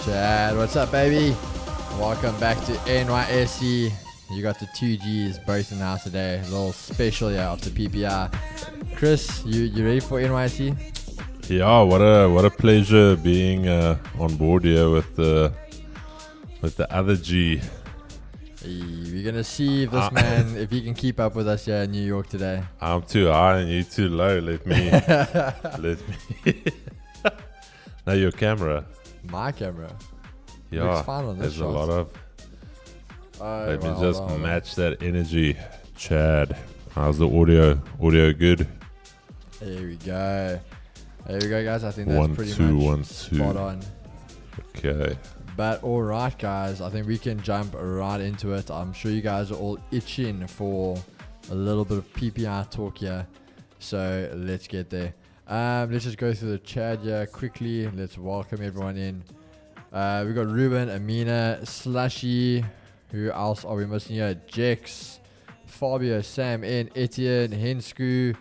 Chad, what's up, baby? Welcome back to NYSE. You got the 2Gs both in the house today. A little special here after PPR. Chris, you ready for NYSE? Yeah, what a pleasure being on board here with the other G. We're gonna see if this man, if he can keep up with us here in New York today. I'm too high and you too low. Let me. Now your camera. My camera. Yeah, looks fine on this there's shot. a lot of. Let me just hold on. match that energy. Chad, how's the audio? Audio good? There we go. There we go, guys. I think that's 1, pretty 2, much 1, 2. spot on. Okay. But all right, guys, I think we can jump right into it. I'm sure you guys are all itching for a little bit of PPR talk here. So let's get there. Let's just go through the chat here quickly. Let's welcome everyone in. We got Ruben, Amina, Slushy. Who else are we missing here? Jex, Fabio, Sam, N, Etienne, Hensku.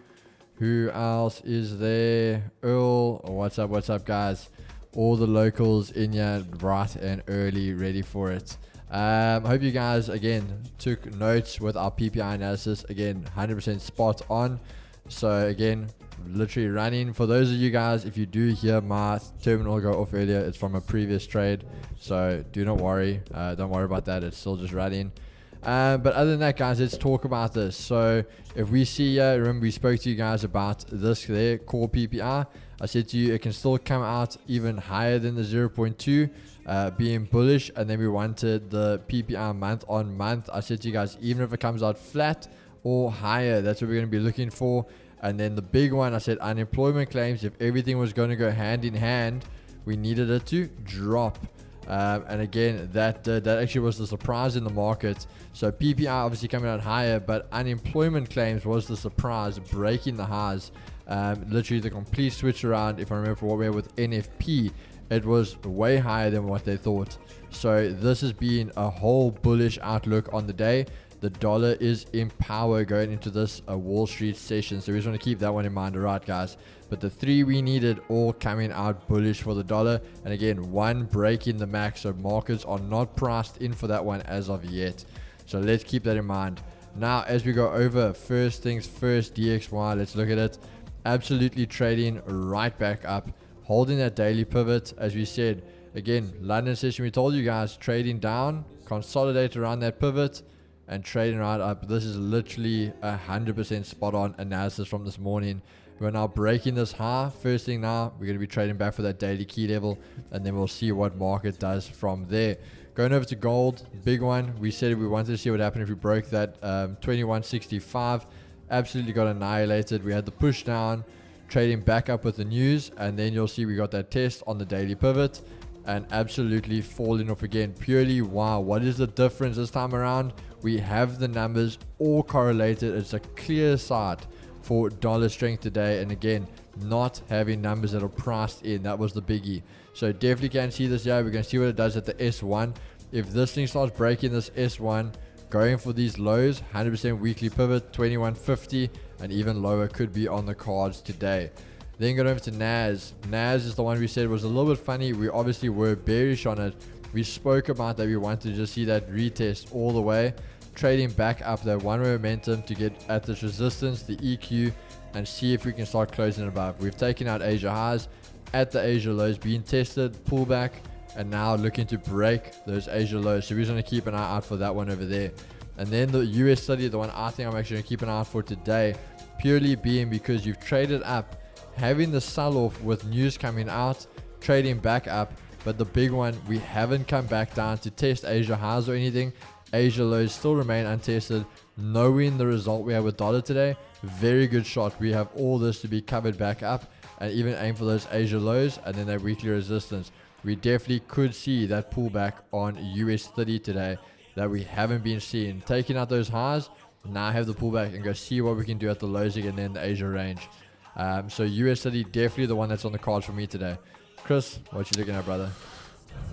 Who else is there? Earl. What's up, guys? All the locals in here bright and early, ready for it. Hope you guys, again, took notes with our PPI analysis. Again, 100% spot on. So, again, literally running. For those of you guys, if you do hear my terminal go off earlier, it's from a previous trade. So, do not worry. Don't worry about that. It's still just running. But other than that, guys, let's talk about this. So, if we see, remember we spoke to you guys about this there, core PPI. I said to you, it can still come out even higher than the 0.2, being bullish. And then we wanted the PPI month on month. I said to you guys, even if it comes out flat or higher, that's what we're going to be looking for. And then the big one, I said unemployment claims. If everything was going to go hand in hand, we needed it to drop. And again, that actually was the surprise in the market. So PPI obviously coming out higher, but unemployment claims was the surprise, breaking the highs. Literally the complete switch around. If I remember what we had with NFP, it was way higher than what they thought. So this has been a whole bullish outlook on the day. The dollar is in power going into this Wall Street session. So we just want to keep that one in mind. All right, guys. But the three we needed all coming out bullish for the dollar. And again, one breaking the max. So markets are not priced in for that one as of yet. So let's keep that in mind. Now, as we go over, first things first, DXY, let's look at it. Absolutely trading right back up. Holding that daily pivot. As we said, again, London session, we told you guys, trading down, consolidate around that pivot, and trading right up. This is literally 100% spot on analysis from this morning. We're now breaking this high. First thing now, we're going to be trading back for that daily key level, and then we'll see what market does from there. Going over to gold, big one. We said we wanted to see what happened if we broke that 2165. Absolutely got annihilated. We had the push down, trading back up with the news, and then you'll see we got that test on the daily pivot and absolutely falling off again. Purely, wow, what is the difference this time around? We have the numbers all correlated. It's a clear sight for dollar strength today. And again, not having numbers that are priced in. That was the biggie. So definitely can see this here. We're going to see what it does at the S1. If this thing starts breaking this S1, going for these lows, 100% weekly pivot, 2150, and even lower could be on the cards today. Then going over to NAS. NAS is the one we said was a little bit funny. We obviously were bearish on it. We spoke about that. We wanted to just see that retest all the way. Trading back up that one-way momentum to get at this resistance, the EQ, and see if we can start closing above. We've taken out Asia highs at the Asia lows, being tested, pullback, and now looking to break those Asia lows. So we're just going to keep an eye out for that one over there. And then the US study, the one I think I'm actually going to keep an eye out for today, purely being because you've traded up, having the sell-off with news coming out, trading back up, but the big one, we haven't come back down to test Asia highs or anything. Asia lows still remain untested. Knowing the result we have with dollar today, very good shot. We have all this to be covered back up and even aim for those Asia lows and then that weekly resistance. We definitely could see that pullback on US 30 today. that we haven't been seeing. Taking out those highs, now have the pullback and go see what we can do at the lows again in the Asia range. So USD definitely the one that's on the cards for me today. Chris, what you looking at, brother?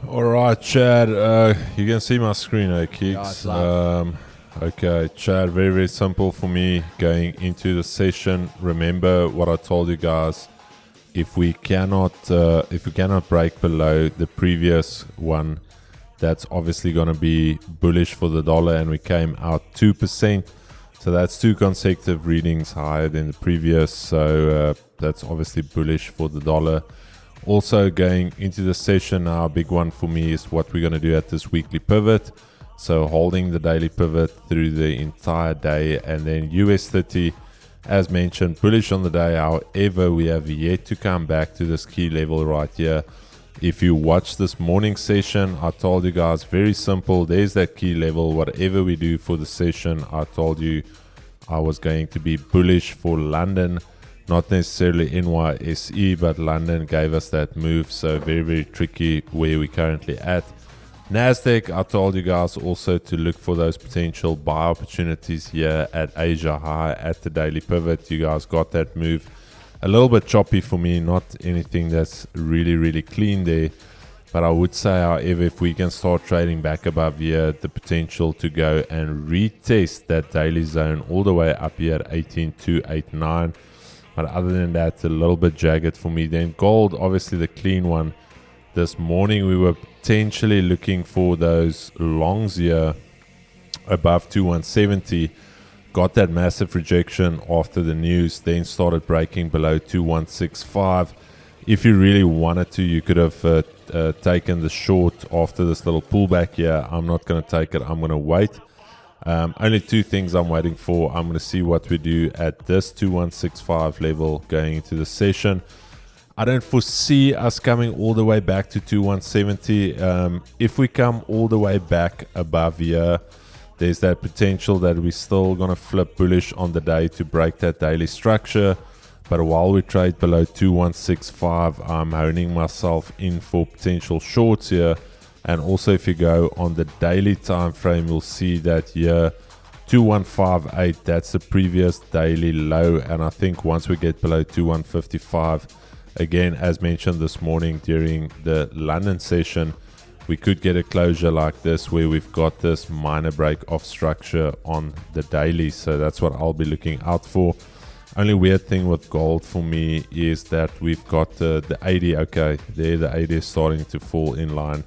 All right, Chad. You can see my screen, Keeks. Okay, Chad. Very, very simple for me going into the session. Remember what I told you guys. If we cannot break below the previous one, that's obviously going to be bullish for the dollar, and we came out 2%. So that's 2 consecutive readings higher than the previous. So that's obviously bullish for the dollar. Also going into the session now, a big one for me is what we're going to do at this weekly pivot. So holding the daily pivot through the entire day, and then US30, as mentioned, bullish on the day. However, we have yet to come back to this key level right here. If you watch this morning session, I told you guys, very simple. There's that key level. Whatever we do for the session, I told you I was going to be bullish for London. Not necessarily NYSE, but London gave us that move. So very, very tricky where we're currently at. Nasdaq, I told you guys also to look for those potential buy opportunities here at Asia high at the daily pivot. You guys got that move. A little bit choppy for me, not anything that's really, really clean there. But I would say, however, if we can start trading back above here, the potential to go and retest that daily zone all the way up here at 18,289. But other than that, a little bit jagged for me. Then gold, obviously the clean one. This morning we were potentially looking for those longs here above 2170. Got that massive rejection after the news. Then started breaking below 2165. If you really wanted to, you could have taken the short after this little pullback here. I'm not going to take it. I'm going to wait. Only 2 things I'm waiting for. I'm going to see what we do at this 2165 level going into the session. I don't foresee us coming all the way back to 2170. If we come all the way back above here, there's that potential that we're still going to flip bullish on the day to break that daily structure. But while we trade below 2165, I'm honing myself in for potential shorts here. And also if you go on the daily time frame, you'll see that here 2158, that's the previous daily low. And I think once we get below 2155, again, as mentioned this morning during the London session, we could get a closure like this where we've got this minor break of structure on the daily. So that's what I'll be looking out for. Only weird thing with gold for me is that we've got the 80. Okay, there the 80 is starting to fall in line.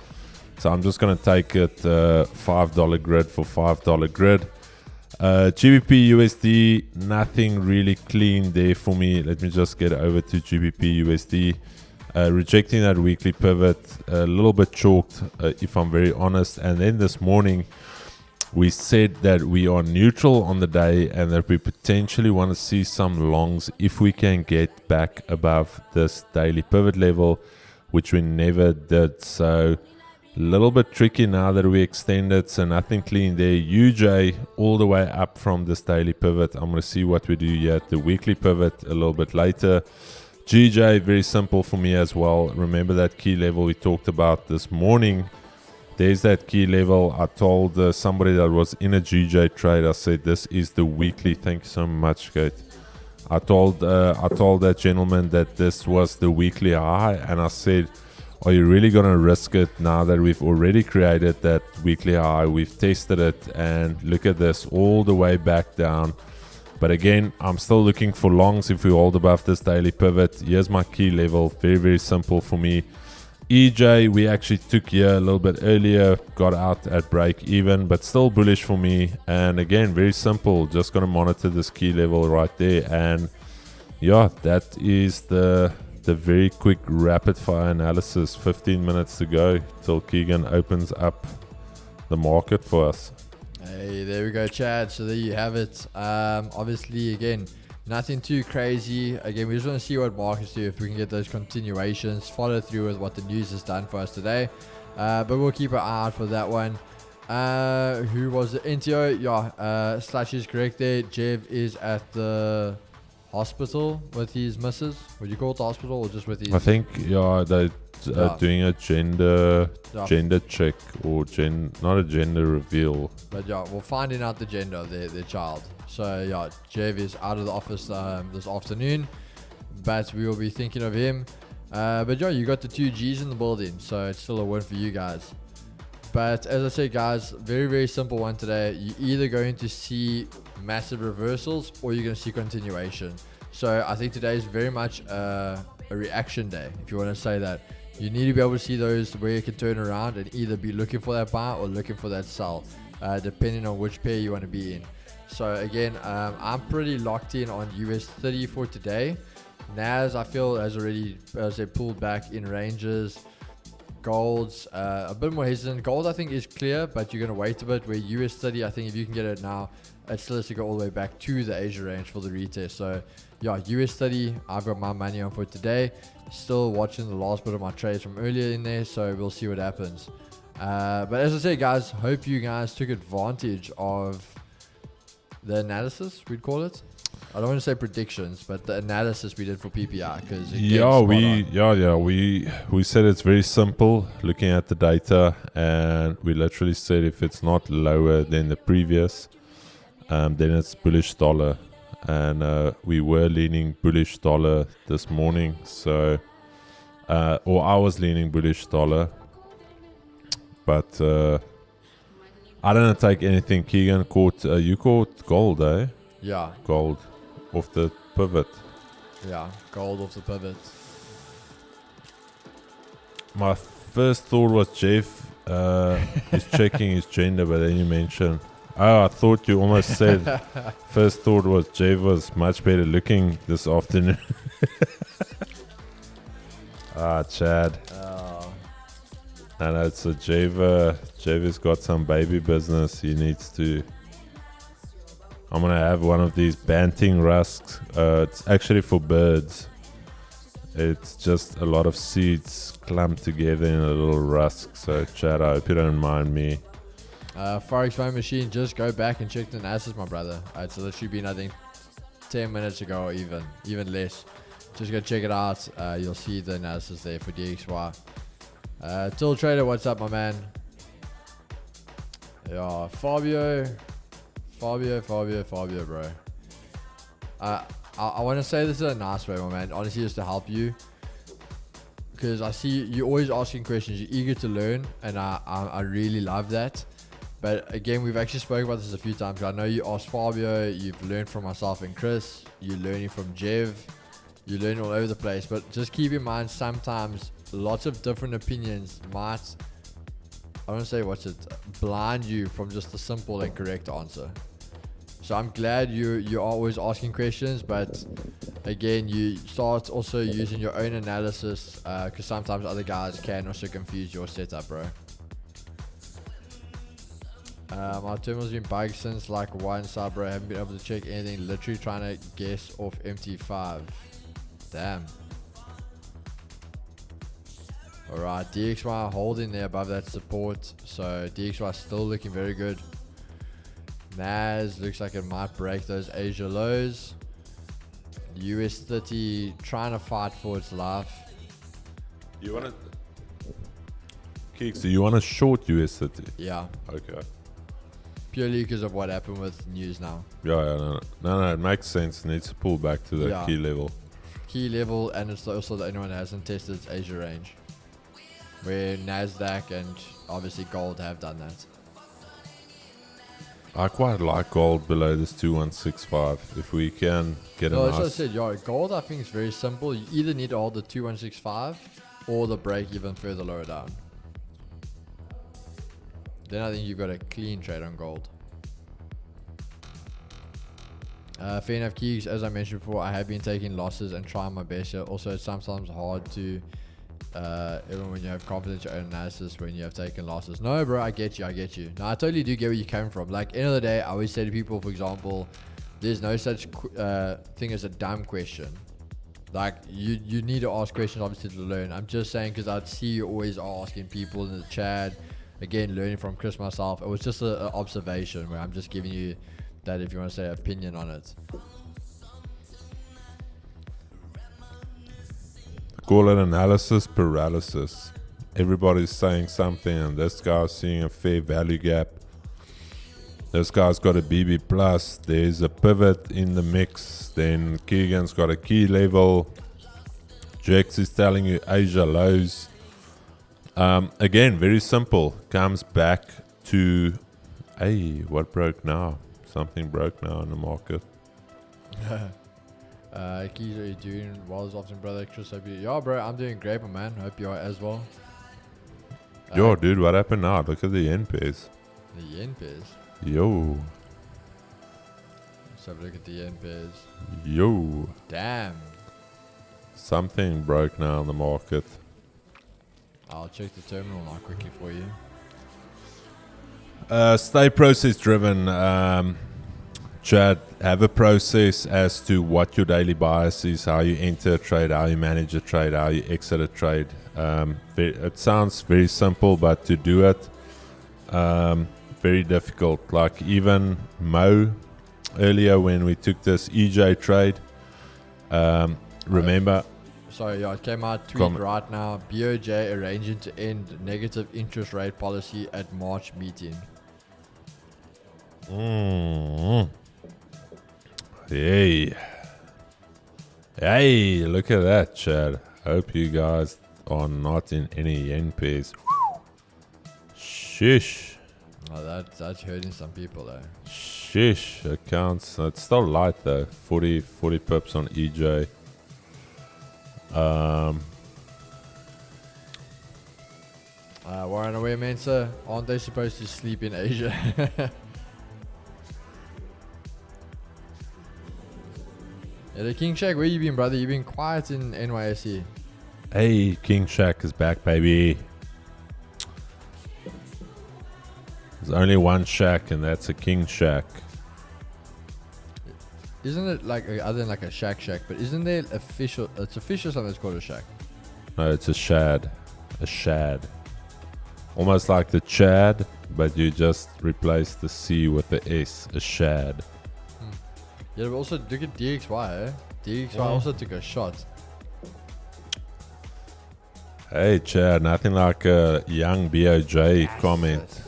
So I'm just going to take it $5 grid for $5 grid. GBP USD, nothing really clean there for me. Let me just get over to GBP USD. Rejecting that weekly pivot, a little bit chalked if I'm very honest. And then this morning we said that we are neutral on the day and that we potentially want to see some longs if we can get back above this daily pivot level, which we never did. So a little bit tricky now that we extended, so nothing clean there. UJ all the way up from this daily pivot. I'm going to see what we do here at the weekly pivot a little bit later. GJ, very simple for me as well. Remember that key level we talked about this morning. There's that key level. I told somebody that was in a GJ trade, I said, this is the weekly. Thank you so much, Kate. I told that gentleman that this was the weekly high, and I said, are you really going to risk it now that we've already created that weekly high? We've tested it, and look at this all the way back down. But again, I'm still looking for longs if we hold above this daily pivot. Here's my key level. Very, very simple for me. EJ, we actually took here a little bit earlier, got out at break even, but still bullish for me. And again, very simple. Just going to monitor this key level right there. And yeah, that is the very quick rapid fire analysis. 15 minutes to go till Keegan opens up the market for us. Hey, there we go, Chad. So there you have it. Obviously, again, nothing too crazy. Again, we just want to see what markets do, if we can get those continuations, follow through with what the news has done for us today. But we'll keep an eye out for that one. Who was the NTO? Yeah, Slash is correct there. Jev is at the hospital with his missus. Would you call it the hospital or just with his? I think, yeah, they doing a gender check or not a gender reveal. But yeah, we're finding out the gender of their child. So yeah, Jev is out of the office this afternoon, but we will be thinking of him. But yeah, you got the 2 G's in the building, so it's still a win for you guys. But as I said, guys, very, very simple one today. You're either going to see massive reversals or you're going to see continuation. So I think today is very much a reaction day, if you want to say that. You need to be able to see those where you can turn around and either be looking for that buy or looking for that sell, depending on which pair you want to be in. So again, I'm pretty locked in on US30 for today. NAS, I feel, has already, as I pulled back in ranges. Gold's a bit more hesitant. Gold, I think, is clear, but you're going to wait a bit. Where US30, I think if you can get it now, it still has to go all the way back to the Asia range for the retest. So yeah, US30, I've got my money on for today. Still watching the last bit of my trades from earlier in there, so we'll see what happens. But as I said, guys, hope you guys took advantage of the analysis, we'd call it. I don't want to say predictions, but the analysis we did for PPI, because we said it's very simple looking at the data, and we literally said if it's not lower than the previous, then it's bullish dollar, and we were leaning bullish dollar this morning, so or I was leaning bullish dollar, but I didn't take anything. Keegan caught you caught gold, eh? Yeah, gold off the pivot. Yeah, gold off the pivot. My first thought was Jeff is checking his gender, but then you mentioned, I thought you almost said first thought was Jeff was much better looking this afternoon. Chad. Oh. I know it's a Jeff has got some baby business. He needs to. I'm gonna have one of these banting rusks. It's actually for birds. It's just a lot of seeds clumped together in a little rusk. So Chad, I hope you don't mind me. Forex phone machine, just go back and check the analysis, my brother. It's literally been, I think, 10 minutes ago or even less. Just go check it out. You'll see the analysis there for DXY. Till Trader, what's up, my man? Yeah, Fabio, bro. I want to say this in a nice way, my man. Honestly, just to help you, because I see you always asking questions. You're eager to learn, and I really love that. But again, we've actually spoken about this a few times. I know you asked Fabio, you've learned from myself and Chris, you're learning from Jev, you're learning all over the place. But just keep in mind, sometimes lots of different opinions might, I don't say blind you from just a simple and correct answer. So I'm glad you're always asking questions, but again, you start also using your own analysis, because sometimes other guys can also confuse your setup, bro. My terminal's been bugged since like one sub, bro. I haven't been able to check anything. Literally trying to guess off MT5. Damn. Alright, DXY holding there above that support. So DXY still looking very good. NAS looks like it might break those Asia lows. US30 trying to fight for its life. You want to... Keeks, do you want to short US30? Yeah. Okay. Purely because of what happened with news now. Yeah, no, it makes sense. It needs to pull back to the key level. Key level, and it's also the only one that hasn't tested its Asia range, where NASDAQ and obviously gold have done that. I quite like gold below this 2165. If we can get a nice... As I said, gold I think is very simple. You either need to hold the 2165 or the break even further lower down. Then I think you've got a clean trade on gold. Fair enough, Keegs. As I mentioned before, I have been taking losses and trying my best here. Also, it's sometimes hard to, even when you have confidence in your own analysis, when you have taken losses. No, bro, I get you. No, I totally do get where you're coming from. Like, end of the day, I always say to people, for example, there's no such thing as a dumb question. Like, you need to ask questions, obviously, to learn. I'm just saying, because I see you always asking people in the chat. Again, learning from Chris myself. It was just an observation where I'm just giving you that, if you want to say, opinion on it. call it analysis paralysis. Everybody's saying something, and this guy's seeing a fair value gap. This guy's got a BB plus. There's a pivot in the mix. Then Keegan's got a key level. Jex is telling you Asia lows. Again, very simple. Comes back to, hey, what broke now? Something broke now in the market. Keys, are you doing well this afternoon, brother? Chris, yeah, bro, I'm doing great, my man. Hope you are as well. Yo, dude, what happened now? Look at the yen pairs. The yen pairs? Yo. Let's have a look at the yen pairs. Yo. Damn. Something broke now in the market. I'll check the terminal now quickly for you. Stay process driven. Chad, have a process as to what your daily bias is, how you enter a trade, how you manage a trade, how you exit a trade. It sounds very simple, but to do it, very difficult. Like even Mo, earlier when we took this EJ trade, remember... Sorry, yeah, it came out tweet right now. BOJ arranging to end negative interest rate policy at March meeting. Hey, look at that, Chad. Hope you guys are not in any yen pairs. Shish. Oh, that's hurting some people though. Shish. Accounts. It's still light though. 40 pips on EJ. Warren away, Mensa. Aren't they supposed to sleep in Asia? Yeah, the King Shack, where you been, brother? You been quiet in NYSE. Hey, King Shack is back, baby. There's only one shack, and that's a King Shack. Isn't it like other than like a shack, but isn't there official? It's official something that's called a shack. No, it's a shad. A shad. Almost like the Chad, but you just replace the C with the S. A shad. Yeah, but also look at DXY. DXY also took a shot. Hey, Chad, nothing like a young BOJ comment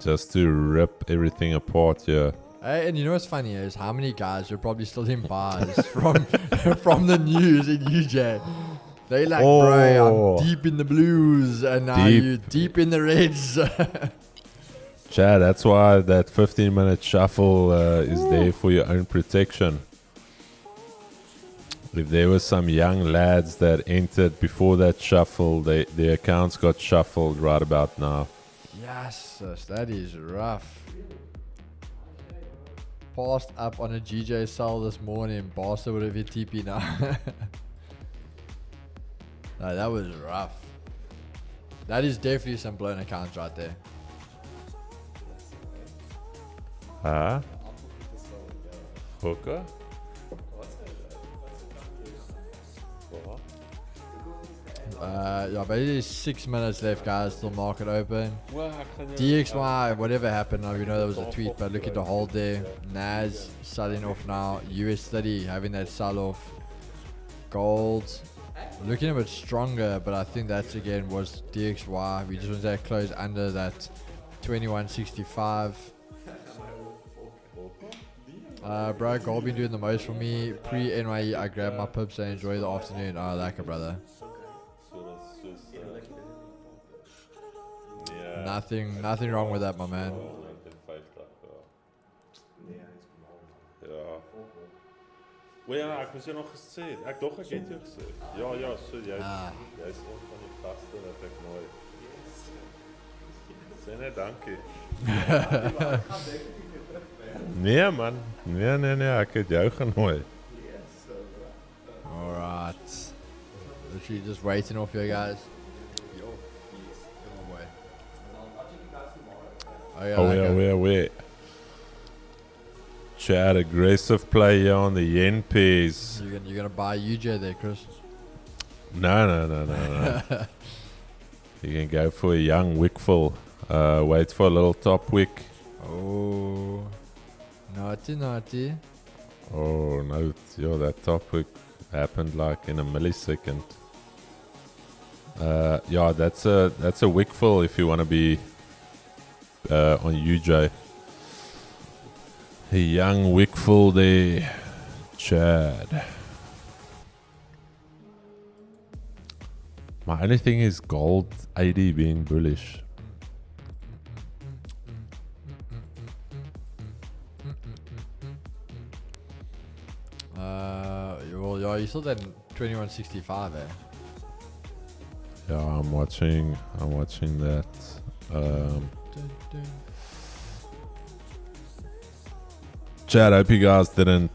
just to rip everything apart here. Hey, and you know what's funny is how many guys are probably still in bars from the news in UJ. They like, bro, I'm deep in the blues, and now you deep in the reds. Chad, that's why that 15-minute shuffle is there for your own protection. If there were some young lads that entered before that shuffle, their accounts got shuffled right about now. Yes, that is rough. Passed up on a GJ sell this morning. Basta would have hit TP now. No, that was rough. That is definitely some blown accounts right there. Hooker? Yeah, but it is 6 minutes left, guys, till market open. DXY, whatever happened, we know there was a tweet, but look at the hold there. NAS selling off now. US30 having that sell off. Gold looking a bit stronger, but I think that's again was DXY. We just want to close under that 2165. Bro, gold been doing the most for me. Pre-NYE, I grabbed my pips and enjoy the afternoon. Oh, like it, brother. Nothing wrong with that, my man. Ja, ek moes jou nog gesê het. Ek dog ek het jou gesê. Ja, so jy is een van die gaste wat ek nooi. Sê net dankie. Nee man. Nee, ek het jou genooi. Alright. Literally just waiting off you guys. Yo. Where? Chad, aggressive play here on the yen pairs. You're gonna buy UJ there, Chris? No. You can go for a young wickful. Wait for a little top wick. Oh, naughty. Oh no, that top wick happened like in a millisecond. Yeah, that's a wick fill if you want to be on UJ. A young wick fill there, Chad. My only thing is gold AD being bullish. Well, yeah, you saw that 2165, eh? Yeah, I'm watching that. Chad, I hope you guys didn't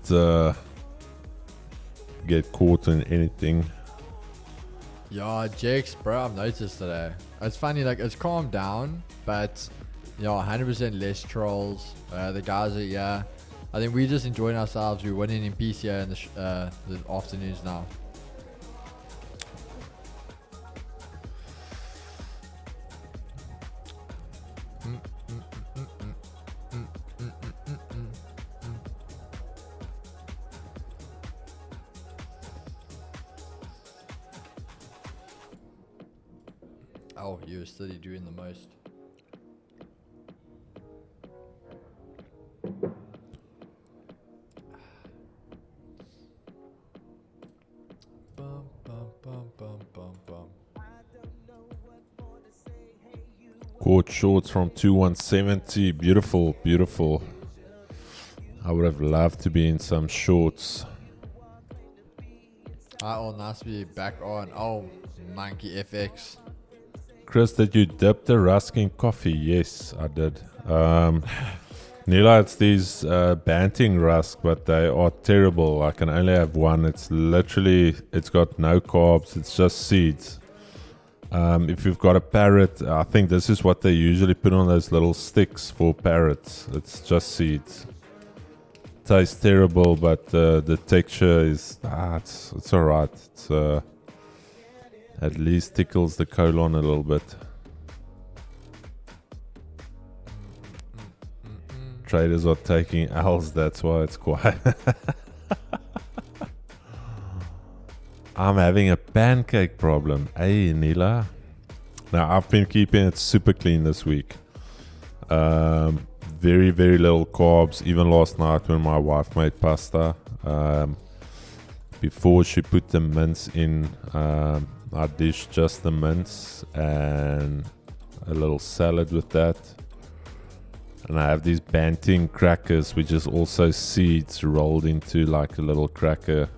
get caught in anything. Yeah, Jakes, bro, I've noticed today. It's funny, like, it's calmed down, but, you know, 100% less trolls. The guys are, yeah. I think we're just enjoying ourselves. We're winning in PCA in the afternoons now. Oh, you're still doing the most. Bum, bum, bum, bum, bum, bum. Caught shorts from 2170. Beautiful, beautiful. I would have loved to be in some shorts. Oh, nice to be back on. Oh, monkey FX. Chris, did you dip the rusk in coffee? Yes, I did. Nila, it's these banting rusk, but they are terrible. I can only have one. It's got no carbs. It's just seeds. If you've got a parrot, I think this is what they usually put on those little sticks for parrots. It's just seeds. Tastes terrible, but the texture is it's alright. It's at least tickles the colon a little bit. Traders are taking L's, that's why it's quiet. I'm having a pancake problem. Hey, Nila. Now, I've been keeping it super clean this week. Very, very little carbs. Even last night when my wife made pasta, before she put the mince in, I dished just the mince and a little salad with that. And I have these banting crackers, which is also seeds rolled into like a little cracker.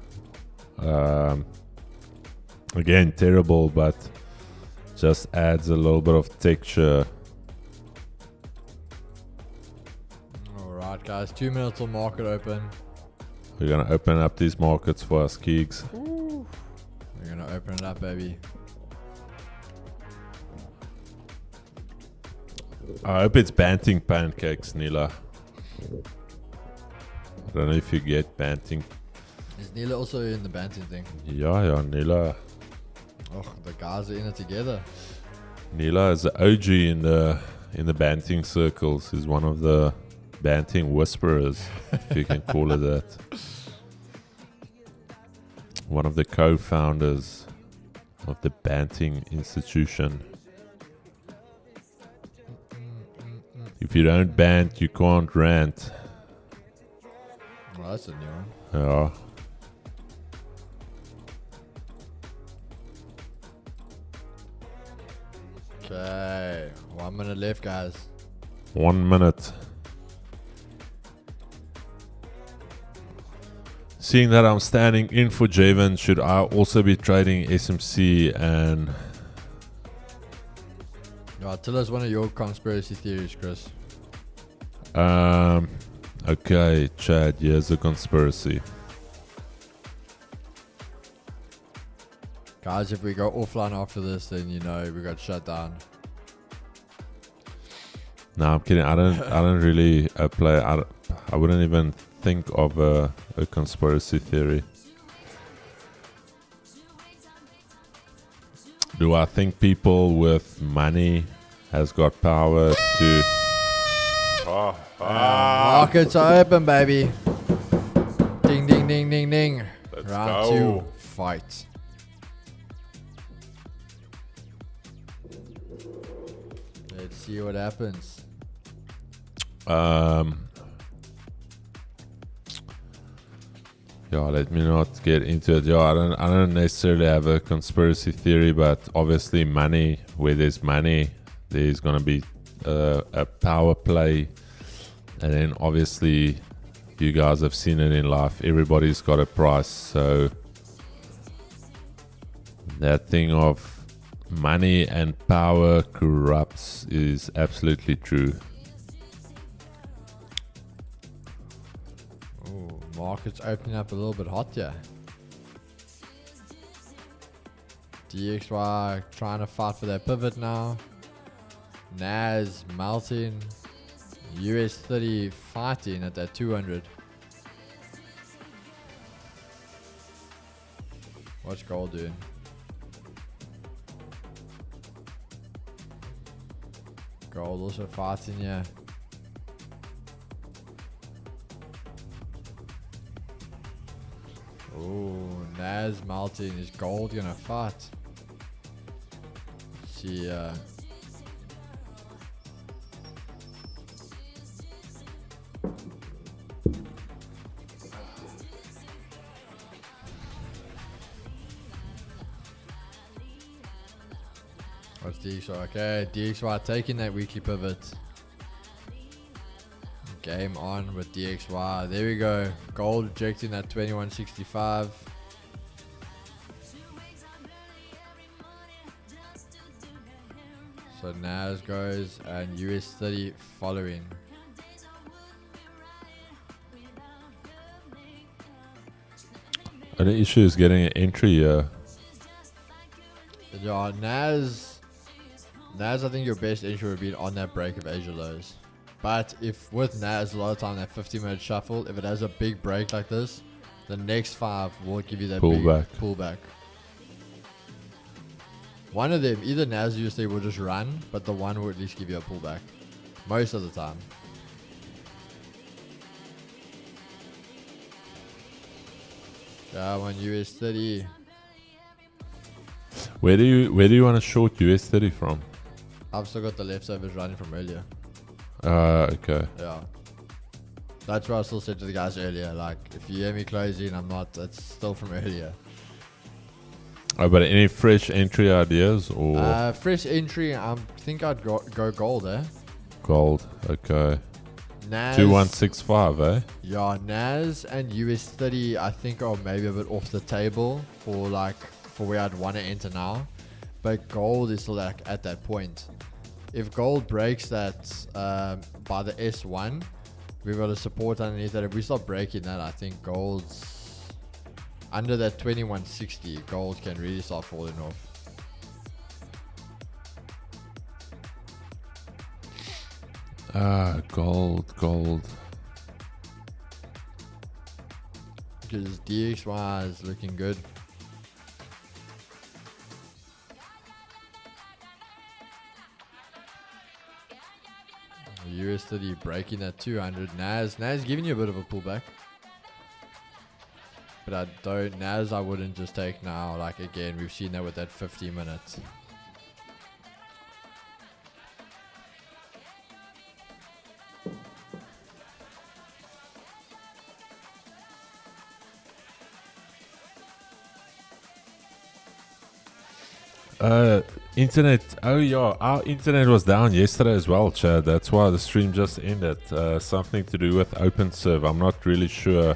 Again, terrible, but just adds a little bit of texture. Alright, guys, 2 minutes till market open. We're going to open up these markets for us, Keegs. Ooh. We're going to open it up, baby. I hope it's banting pancakes, Nila. I don't know if you get banting. Is Nila also in the banting thing? Yeah, Nila. Oh, the guys are in it together. Nila is the OG in the banting circles. He's one of the banting whisperers, if you can call it that. One of the co-founders of the banting institution. If you don't bant, you can't rant. Well, that's a new one. Yeah. Okay, 1 minute left, guys. 1 minute. Seeing that I'm standing in for Javen, should I also be trading SMC and... Tell us one of your conspiracy theories, Chris. Okay, Chad, here's a conspiracy. Guys, if we go offline after this, then you know we got shut down. No, I'm kidding. I don't really play. I wouldn't even think of a conspiracy theory. Do I think people with money has got power to... Markets are open, baby. Ding, ding, ding, ding, ding. Let's Round go. 2, fight. see what happens. Yeah, let me not get into it. Yeah, I don't necessarily have a conspiracy theory, but obviously money, where there's money, there's gonna be a power play, and then obviously you guys have seen it in life. Everybody's got a price, so that thing of money and power corrupts is absolutely true. Market's opening up a little bit hot here. DXY trying to fight for that pivot now. NAS melting. US30 fighting at that 200. What's gold doing? Gold also fighting, yeah. Oh, NAS melting. Is gold gonna fight? See, what's DXY? Okay, DXY taking that weekly pivot. Game on with DXY. There we go. Gold rejecting that 2165. So NAS goes and US30 following. The issue is getting an entry here. Yeah, NAS, I think your best entry would be on that break of Asia lows. But if with NAS, a lot of time that 50-minute shuffle, if it has a big break like this, the next 5 will give you that Pullback. big pullback. One of them, either NAS or USD will just run, but the one will at least give you a pullback. Most of the time. One US30. Where do you want to short US30 from? I've still got the leftovers running from earlier. Okay. Yeah. That's what I still said to the guys earlier. Like, if you hear me closing, it's still from earlier. But any fresh entry ideas or fresh entry? I think I'd go gold, eh? gold? Okay. NAS 2165, eh? Yeah, NAS and US30 I think are maybe a bit off the table for where I'd want to enter now. But gold is still like at that point. If gold breaks that by the S1, we've got a support underneath that. If we start breaking that, I think gold's under that 2160. Gold can really start falling off. Gold. Because DXY is looking good. US30 breaking that 200. NAS giving you a bit of a pullback. But NAS I wouldn't just take now. Like, again, we've seen that with that 50 minutes. Internet. Oh yeah, our internet was down yesterday as well, Chad. That's why the stream just ended. Something to do with OpenServe. I'm not really sure.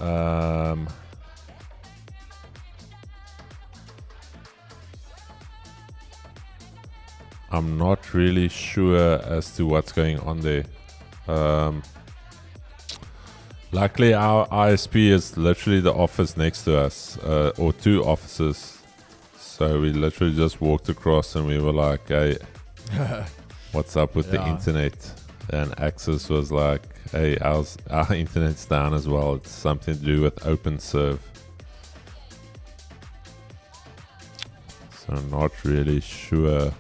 I'm not really sure as to what's going on there. Luckily, our ISP is literally the office next to us, or 2 offices. So we literally just walked across and we were like, hey, what's up with the internet? And Axis was like, hey, our internet's down as well. It's something to do with OpenServe. So I'm not really sure.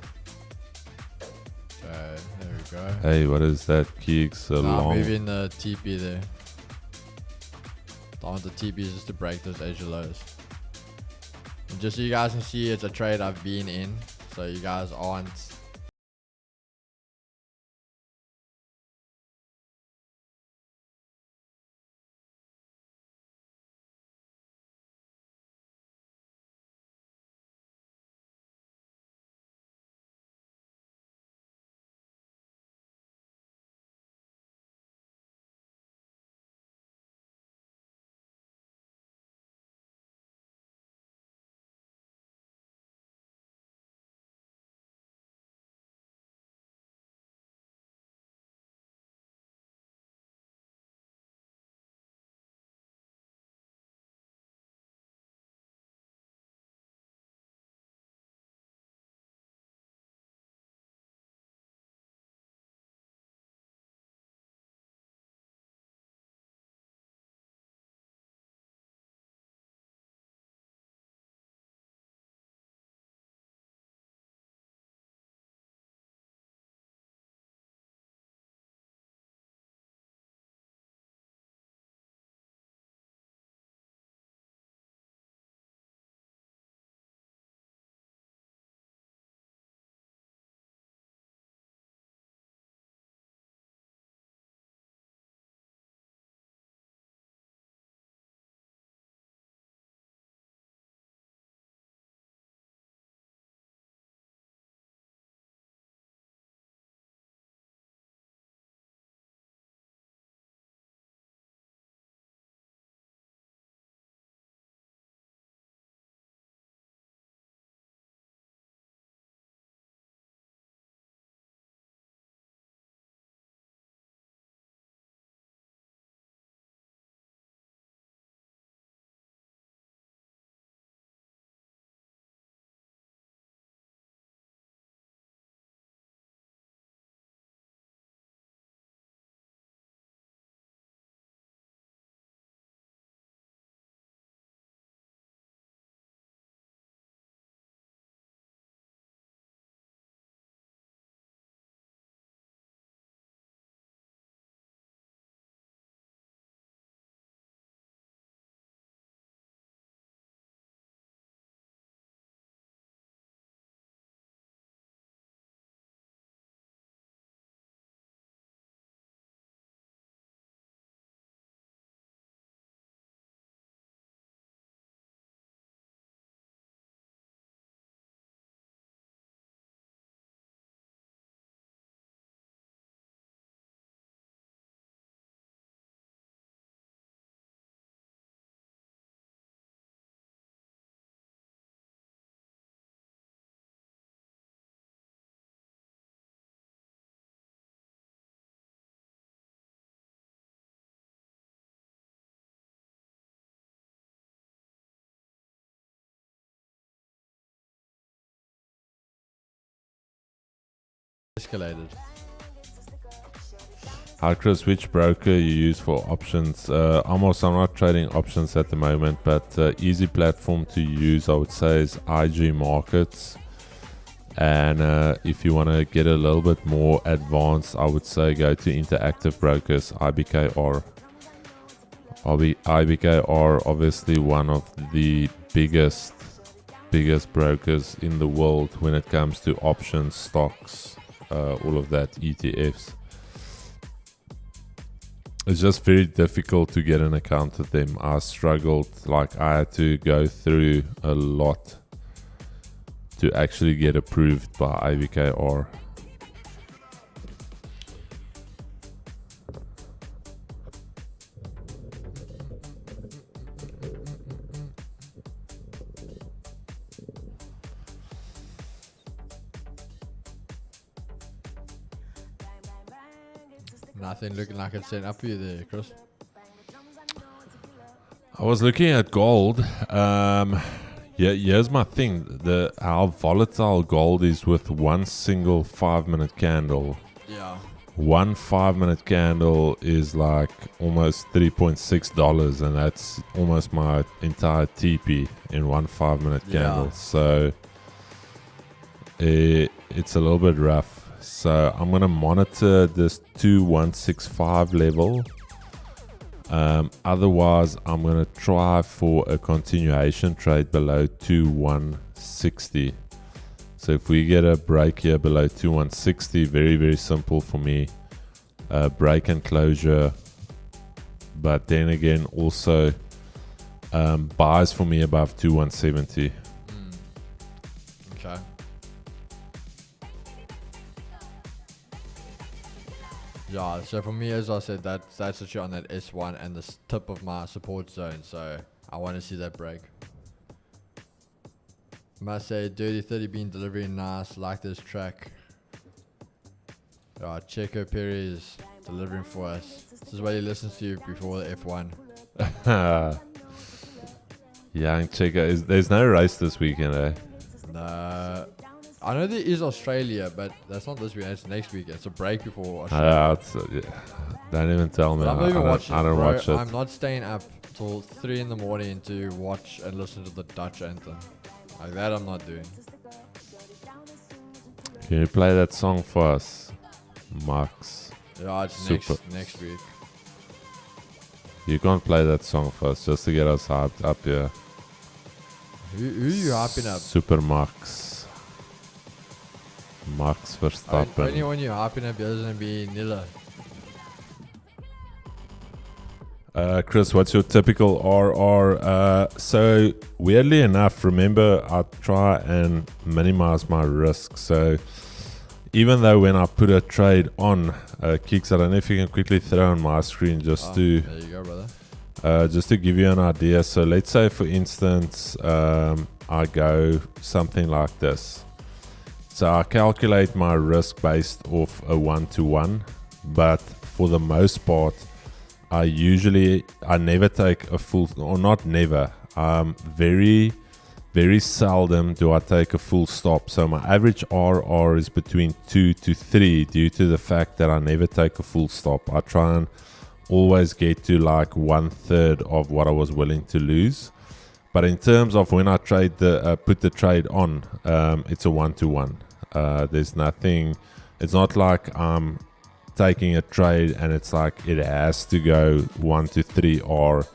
There we go. Hey, what is that, Keeks? Moving the TP there. I want the TP is just to break those Asia lows. And just so you guys can see, it's a trade I've been in, so you guys aren't escalated. Hi Chris, which broker you use for options? I'm not trading options at the moment, but easy platform to use I would say is IG Markets. And if you want to get a little bit more advanced, I would say go to Interactive Brokers, IBKR. IBKR obviously one of the biggest brokers in the world when it comes to options, stocks, all of that, ETFs. It's just very difficult to get an account with them. I struggled, like I had to go through a lot to actually get approved by IBKR. Nothing looking like it's set up for you there, Chris. I was looking at gold. Here's my thing. How volatile gold is with one single 5-minute candle. Yeah. One 5-minute candle is like almost $3.6, and that's almost my entire TP in one 5-minute candle. So it's a little bit rough. So I'm going to monitor this 2165 level. Otherwise, I'm going to try for a continuation trade below 2160. So if we get a break here below 2160, very, very simple for me. Break and closure. But then again, also buys for me above 2170. Okay. Yeah, so for me, as I said, that's actually on that S1 and the tip of my support zone. So I want to see that break. Must say, Dirty 30 been delivering nice. Like this track. Checo Perez delivering for us. This is what he listens to before the F1. Young Checo. There's no race this weekend, eh? No. I know there is Australia, but that's not this weekend. It's next weekend. It's a break before Australia. Don't even tell me. I don't watch it. I'm not staying up till 3 in the morning to watch and listen to the Dutch anthem. Like that I'm not doing. Can you play that song for us, Max? Yeah, it's next week. You can't play that song for us just to get us hyped up here. Who you hyping up? Super Max. Max Verstappen. Only when you're hyping up, yours gonna be Nilla. Chris, what's your typical RR? So weirdly enough, remember I try and minimize my risk. So even though when I put a trade on, Kicks, I don't know if you can quickly throw on my screen just to. There you go, brother. Just to give you an idea. So let's say, for instance, I go something like this. So I calculate my risk based off a 1-to-1, but for the most part, I never take a full, or not never, very, very seldom do I take a full stop. So my average RR is between 2 to 3 due to the fact that I never take a full stop. I try and always get to like 1/3 of what I was willing to lose. But in terms of when I trade put the trade on, it's a 1-to-1. There's nothing, it's not like I'm taking a trade and it's like it has to go 1 to 3R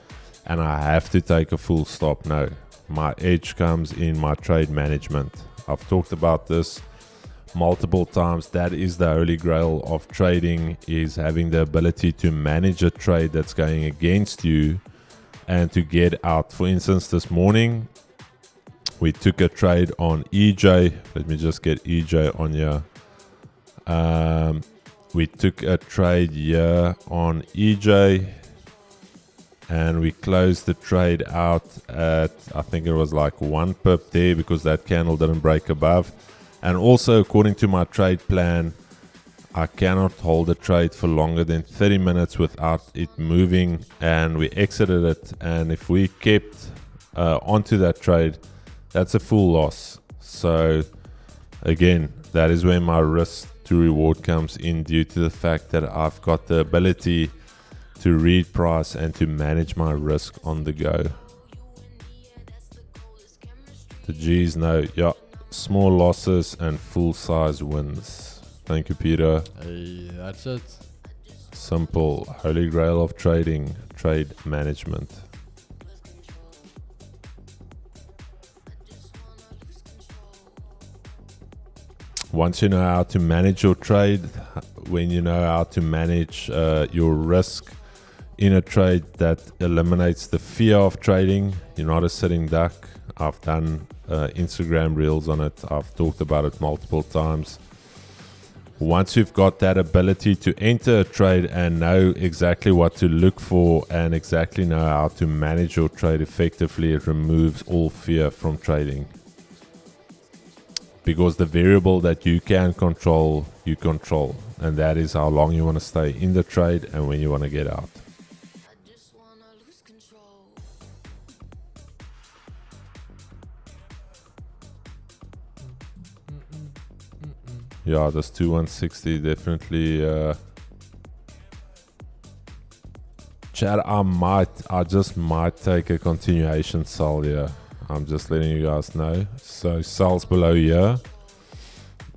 and I have to take a full stop. No, my edge comes in my trade management. I've talked about this multiple times. That is the holy grail of trading, is having the ability to manage a trade that's going against you and to get out. For instance, this morning we took a trade on EJ. Let me just get EJ on here. We took a trade here on EJ and we closed the trade out at, I think it was like 1 pip there because that candle didn't break above. And also, according to my trade plan, I cannot hold a trade for longer than 30 minutes without it moving, and we exited it. And if we kept onto that trade, that's a full loss. So again, that is where my risk to reward comes in due to the fact that I've got the ability to read price and to manage my risk on the go. The G's know, yeah, small losses and full size wins. Thank you, Peter. Hey, that's it. Simple, holy grail of trading, trade management. Once you know how to manage your trade, when you know how to manage your risk in a trade, that eliminates the fear of trading. You're not a sitting duck. I've done Instagram reels on it. I've talked about it multiple times. Once you've got that ability to enter a trade and know exactly what to look for and exactly know how to manage your trade effectively, it removes all fear from trading. Because the variable that you can control, you control. And that is how long you want to stay in the trade and when you want to get out. Yeah, this 2160 definitely. Chad, I just might take a continuation sell here. I'm just letting you guys know. So sells below here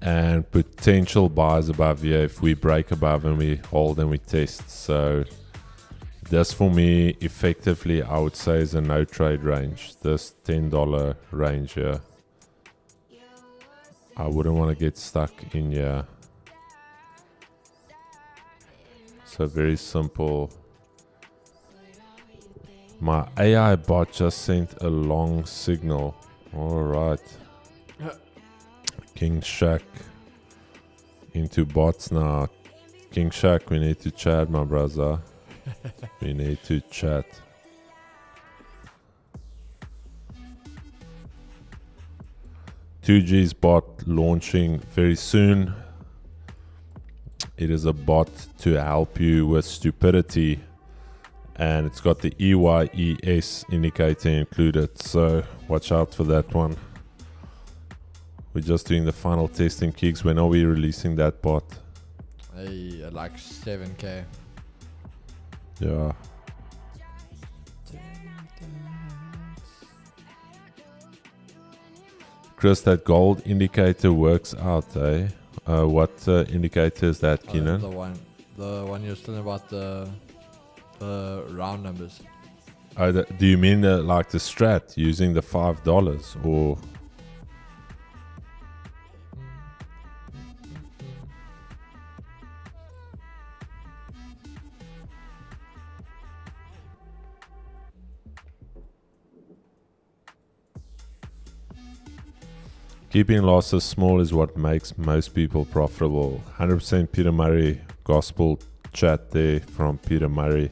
and potential buys above here if we break above and we hold and we test. So this for me effectively I would say is a no trade range. This $10 range here. I wouldn't want to get stuck in here. So very simple. My AI bot just sent a long signal. Alright. King Shaq into bots now. King Shaq, we need to chat, my brother. We need to chat. $2G's bot launching very soon. It is a bot to help you with stupidity. And it's got the EYES indicator included, so watch out for that one. We're just doing the final testing gigs. When are we releasing that bot? Hey, like 7K. Yeah. Chris, that gold indicator works out, eh? What indicator is that, Keenan? The one you're telling about the round numbers. Do you mean like the strat using the $5 or? Keeping losses small is what makes most people profitable. 100% Peter Murray gospel chat there from Peter Murray.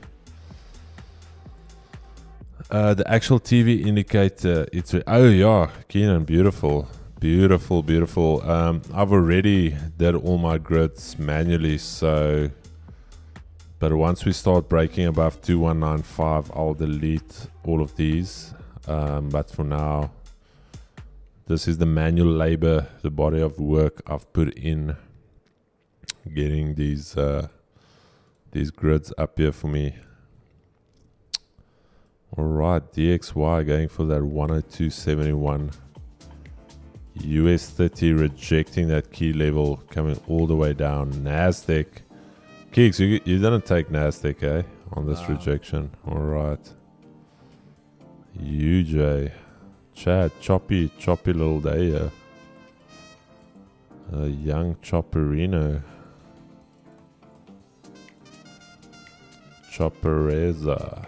The actual TV indicator, oh yeah, Keenan, beautiful. I've already did all my grids manually, so but once we start breaking above 2195, I'll delete all of these. But for now, this is the manual labor, the body of work I've put in getting these grids up here for me. Alright, DXY going for that 102.71. US 30 rejecting that key level, coming all the way down. Nasdaq. Keeks, you didn't take Nasdaq, eh? On this rejection. Alright. UJ. Chad, choppy little day here. Young Chopperino. Choppereza.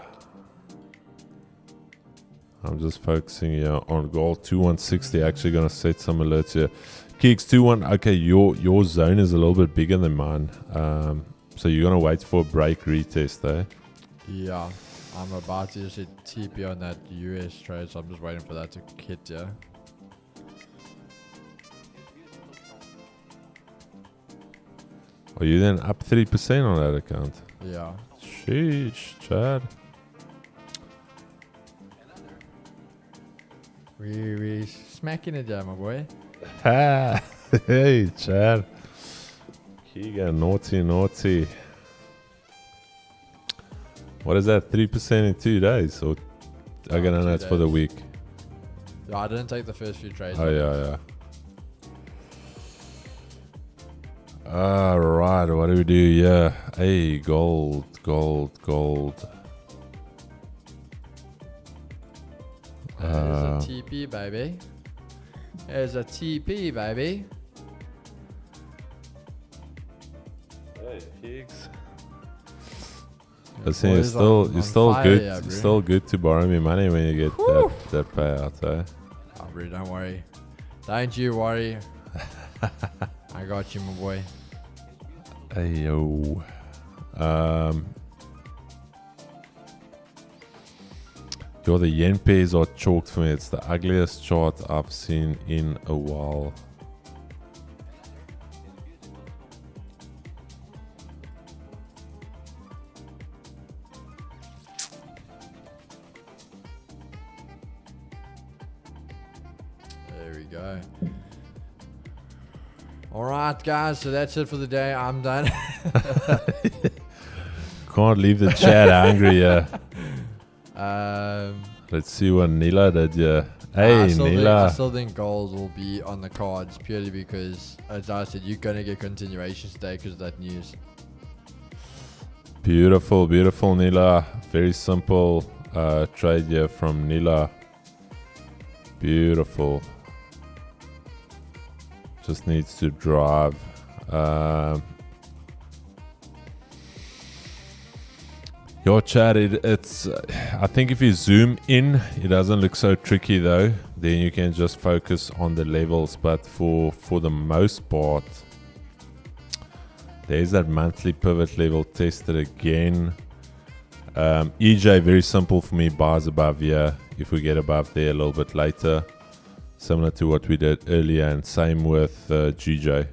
I'm just focusing here on gold. 2160. Actually gonna set some alerts here. Keeks 21. Okay, your zone is a little bit bigger than mine. So you're gonna wait for a break retest, eh? Yeah, I'm about to just hit TP on that US trade, so I'm just waiting for that to hit. Yeah. Are you then up 3% on that account? Yeah. Sheesh, Chad. We smacking it, yeah, my boy. Hey, Chad. Keegan, naughty, naughty. What is that? 3% in 2 days? Or I don't know, it's for the week. Yeah, I didn't take the first few trades. Oh, yeah. Alright, what do we do? Yeah. Hey, gold. There's a TP, baby. There's a TP, baby. Hey, pigs. Listen, you're still good to borrow me money when you get that payout, eh? Oh, bro, don't worry. Don't you worry. I got you, my boy. Hey, yo. Yo, the yen pairs are chalked for me. It's the ugliest chart I've seen in a while. There we go. Alright, guys, so that's it for the day. I'm done. Can't leave the chat hungry, yeah. Let's see what Nila did, yeah. Hey, Nila. I still think gold will be on the cards purely because, as I said, you're going to get continuations today because of that news. Beautiful, Nila. Very simple trade here from Nila. Beautiful. Just needs to drive. Your chat, it's. I think if you zoom in, it doesn't look so tricky though. Then you can just focus on the levels. But for the most part, there's that monthly pivot level tested again. EJ, very simple for me. Buys above here. If we get above there a little bit later. Similar to what we did earlier, and same with GJ.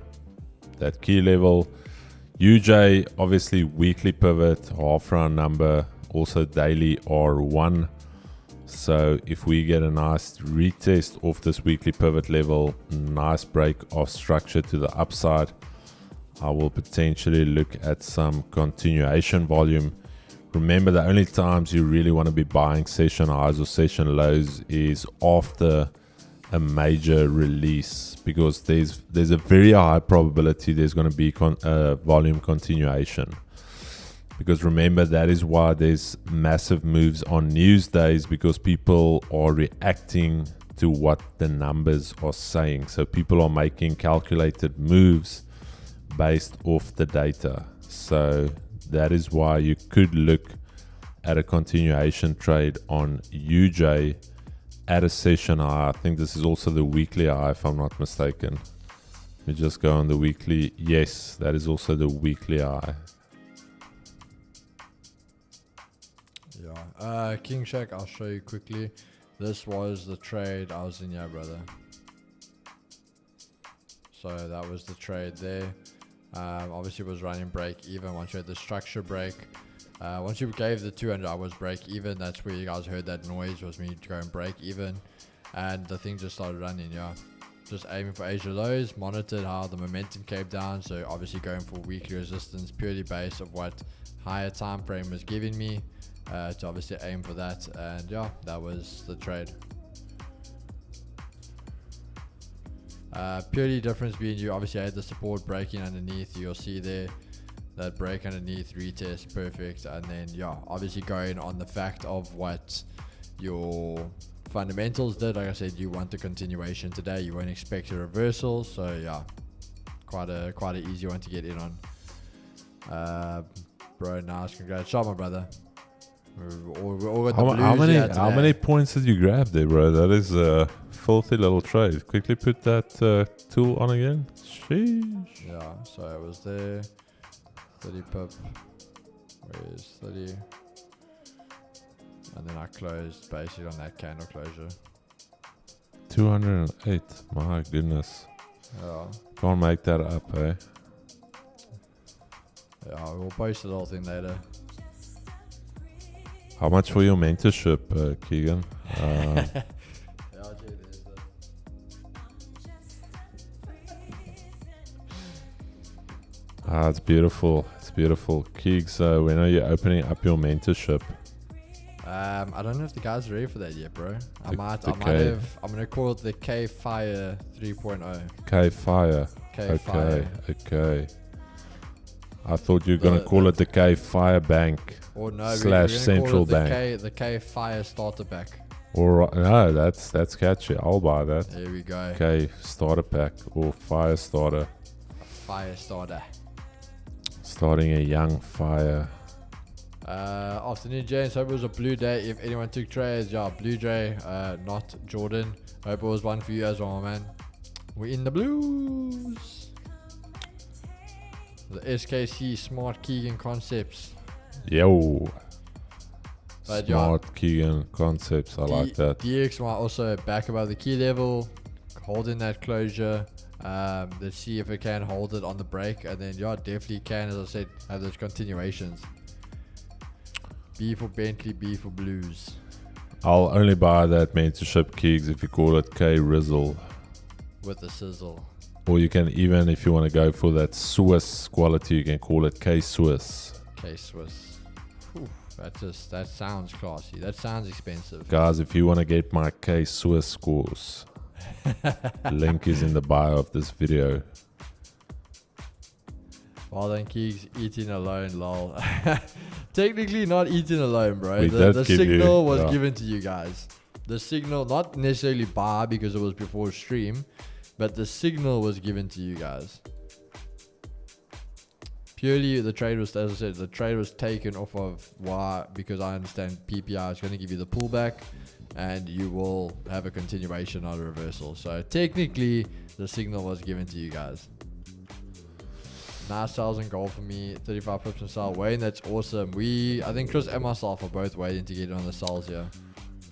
That key level. UJ, obviously weekly pivot, half round number, also daily R1. So if we get a nice retest off this weekly pivot level, nice break of structure to the upside, I will potentially look at some continuation volume. Remember, the only times you really want to be buying session highs or session lows is after a major release, because there's a very high probability there's going to be volume continuation. Because remember, that is why there's massive moves on news days, because people are reacting to what the numbers are saying. So people are making calculated moves based off the data. So that is why you could look at a continuation trade on UJ at a session high. I think this is also the weekly high, if I'm not mistaken. Let me just go on the weekly. Yes, that is also the weekly high. Yeah. King Shack, I'll show you quickly. This was the trade I was in, yeah, brother. So that was the trade there. Obviously it was running break even once you had the structure break. Once you gave the 200 hours break even, that's where you guys heard that noise, was me to go and break even, and the thing just started running. Yeah, just aiming for Asia lows, monitored how the momentum came down, so obviously going for weekly resistance purely based of what higher time frame was giving me, to obviously aim for that, and yeah, that was the trade. Purely difference being you obviously had the support breaking underneath, you'll see there that break underneath, retest, perfect, and then yeah, obviously going on the fact of what your fundamentals did. Like I said, you want the continuation today, you won't expect a reversal, so yeah, quite an easy one to get in on. Bro, nice, congrats, shot my brother. We're all got the how many points did you grab there, bro? That is a filthy little trade. Quickly put that tool on again. Sheesh. Yeah, so it was there. 30 pip, where is 30, and then I closed basically on that candle closure. 208, my goodness. Yeah. Can't make that up, eh? Yeah, we'll post the whole thing later. How much for your mentorship, Keegan? Ah, it's beautiful. It's beautiful. Keegs, when are you opening up your mentorship? I don't know if the guys are ready for that yet, bro. I'm gonna call it the K Fire 3.0. K Fire. K Fire. Okay. I thought you were gonna call it the K Fire Bank. Or no, / Central Bank. The K Fire Starter Pack. Or no, that's catchy. I'll buy that. There we go. K Starter Pack or Fire Starter. Fire Starter. Starting a young fire. Afternoon, James. Hope it was a blue day. If anyone took trades, yeah, blue day, not Jordan. Hope it was one for you as well, man. We're in the blues. The SKC Smart Keegan Concepts. Yo. But Smart Keegan Concepts. I like that. DXY also back above the key level, holding that closure. Let's see if it can hold it on the break, and then definitely can, as I said, have those continuations. B for Bentley, B for Blues. I'll only buy that mentorship Keegs if you call it K Rizzle. With a sizzle. Or you can, even if you want to go for that Swiss quality, you can call it K Swiss. K Swiss. Whew, that sounds classy. That sounds expensive. Guys, if you want to get my K Swiss course, link is in the bio of this video. Well then, Keegs, eating alone, lol. Technically not eating alone, bro. We The signal was yeah. given to you guys. The signal, not necessarily buy because it was before stream, but the signal was given to you guys. Purely the trade was, as I said, the trade was taken off of why, because I understand PPI is going to give you the pullback and you will have a continuation, not a reversal. So technically the signal was given to you guys. Nice sales and gold for me, 35 pips and sell. Wayne, that's awesome. I think Chris and myself are both waiting to get on the sales here.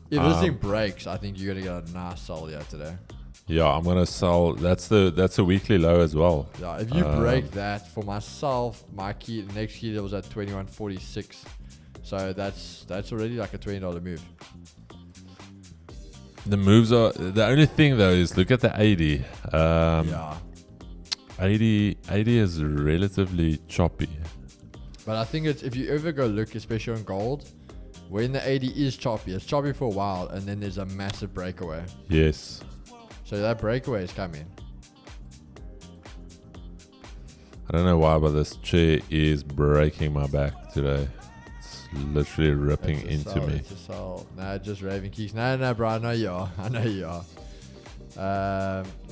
If this thing breaks, I think you're gonna get a nice sell here today. Yeah, I'm gonna sell. That's a weekly low as well. Yeah, if you break that, for myself, my key, the next key was at 21.46. So that's already like a $20 move. The moves are, the only thing though is look at the 80. Yeah. 80 is relatively choppy. But I think it's, if you ever go look, especially on gold, when the 80 is choppy, it's choppy for a while and then there's a massive breakaway. Yes. So that breakaway is coming. I don't know why, but this chair is breaking my back today. It's literally ripping into me. It's a sell. Nah, just raving Keys. No, bro. I know you are.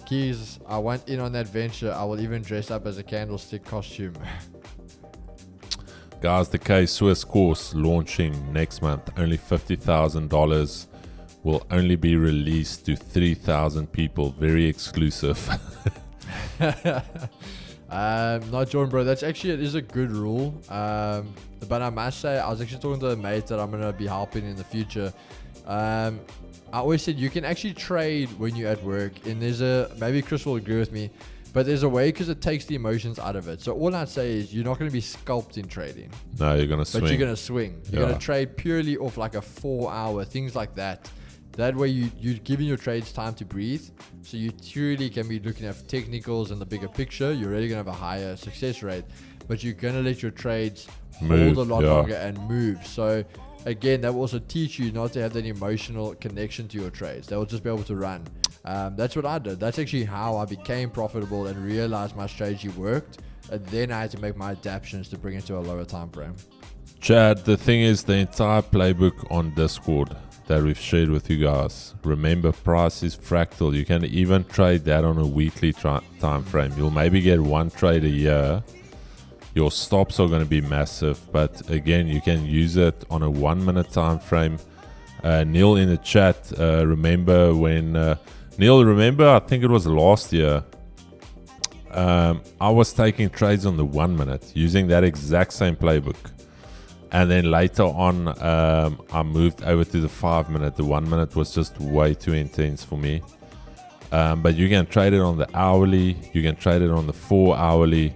Keys, I went in on that venture. I will even dress up as a candlestick costume. Guys, the K Swiss course launching next month. Only $50,000 will only be released to 3,000 people. Very exclusive. Not Jordan, bro. That's actually, it is a good rule. But I must say, I was actually talking to a mate that I'm going to be helping in the future. I always said you can actually trade when you're at work, and maybe Chris will agree with me, but there's a way because it takes the emotions out of it. So all I'd say is you're not going to be scalped in trading. No, you're going to swing. But you're going to swing. You're going to trade purely off like a 4-hour, things like that. That way you're giving your trades time to breathe. So you truly can be looking at technicals and the bigger picture. You're really going to have a higher success rate, but you're going to let your trades hold a lot longer and move. So again, that will also teach you not to have that emotional connection to your trades. They will just be able to run. That's what I did. That's actually how I became profitable and realized my strategy worked. And then I had to make my adaptations to bring it to a lower time frame. Chad, the thing is, the entire playbook on Discord that we've shared with you guys, remember, price is fractal. You can even trade that on a weekly time frame. You'll maybe get one trade a year. Your stops are going to be massive, but again, you can use it on a 1 minute time frame. Neil in the chat, remember when Neil, remember, I think it was last year, I was taking trades on the 1 minute using that exact same playbook. And then later on, I moved over to the 5 minute. The 1 minute was just way too intense for me. But you can trade it on the hourly. You can trade it on the 4 hourly.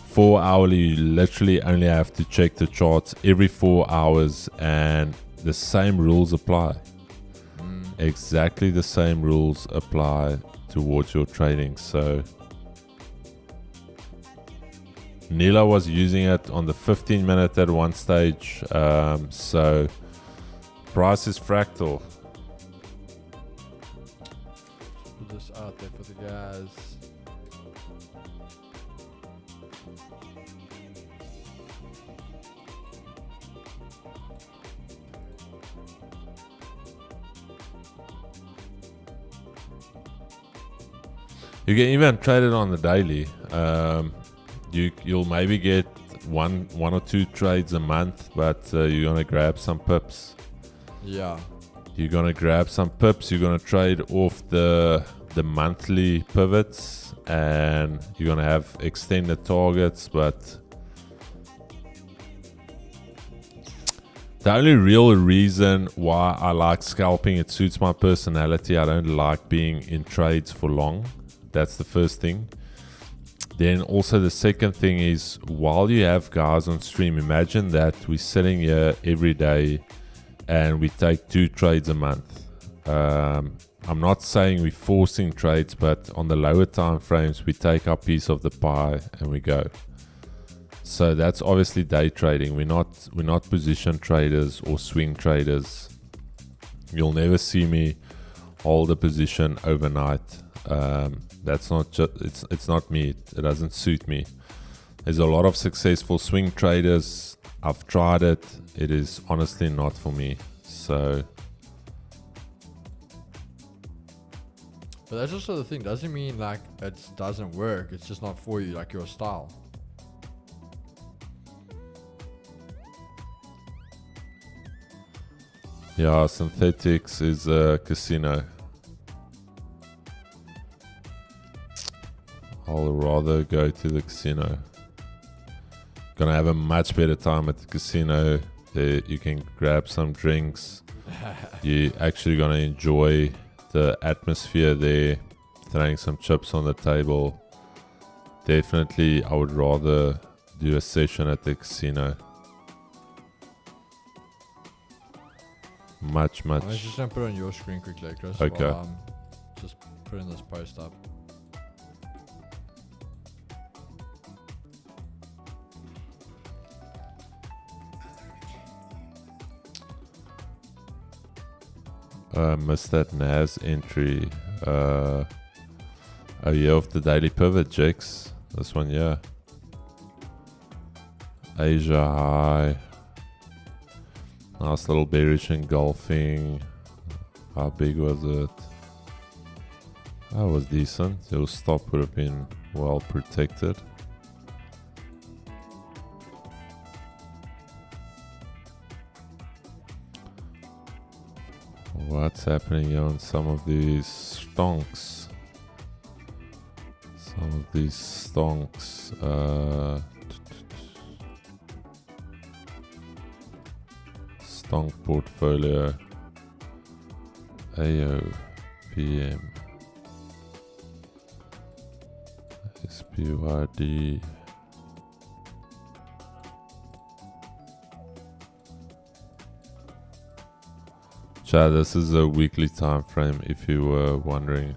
4 hourly, you literally only have to check the charts every 4 hours, and the same rules apply. Exactly the same rules apply towards your trading. So Nila was using it on the 15 minute at one stage. So price is fractal. Put this out there for the guys. You can even trade it on the daily. You'll maybe get one or two trades a month, but you're gonna grab some pips. Yeah. You're gonna grab some pips. You're gonna trade off the monthly pivots, and you're gonna have extended targets. But the only real reason why I like scalping, it suits my personality. I don't like being in trades for long. That's the first thing. Then also the second thing is, while you have guys on stream, imagine that we're sitting here every day and we take 2 trades a month. I'm not saying we're forcing trades, but on the lower time frames, we take our piece of the pie and we go. So that's obviously day trading. We're not position traders or swing traders. You'll never see me hold a position overnight. That's not just, it's not me. It doesn't suit me. There's a lot of successful swing traders. I've tried it. It is honestly not for me. So, but that's also the thing. Doesn't mean like it doesn't work. It's just not for you, like your style. yeah, synthetics is a casino. I'll rather go to the casino. Gonna have a much better time at the casino. There you can grab some drinks. You're actually gonna enjoy the atmosphere there, throwing some chips on the table. Definitely, I would rather do a session at the casino. Much. I'm just gonna put it on your screen quickly, Chris. Okay. While I'm just putting this post up. Missed that NAS entry. Oh yeah, of the daily pivot, Jex. This one, yeah. Asia high. Nice little bearish engulfing. How big was it? That was decent. Your stop would have been well protected. What's happening here on some of these stonks? Stonk portfolio. AO, PM, SPYD. Chad, this is a weekly time frame if you were wondering.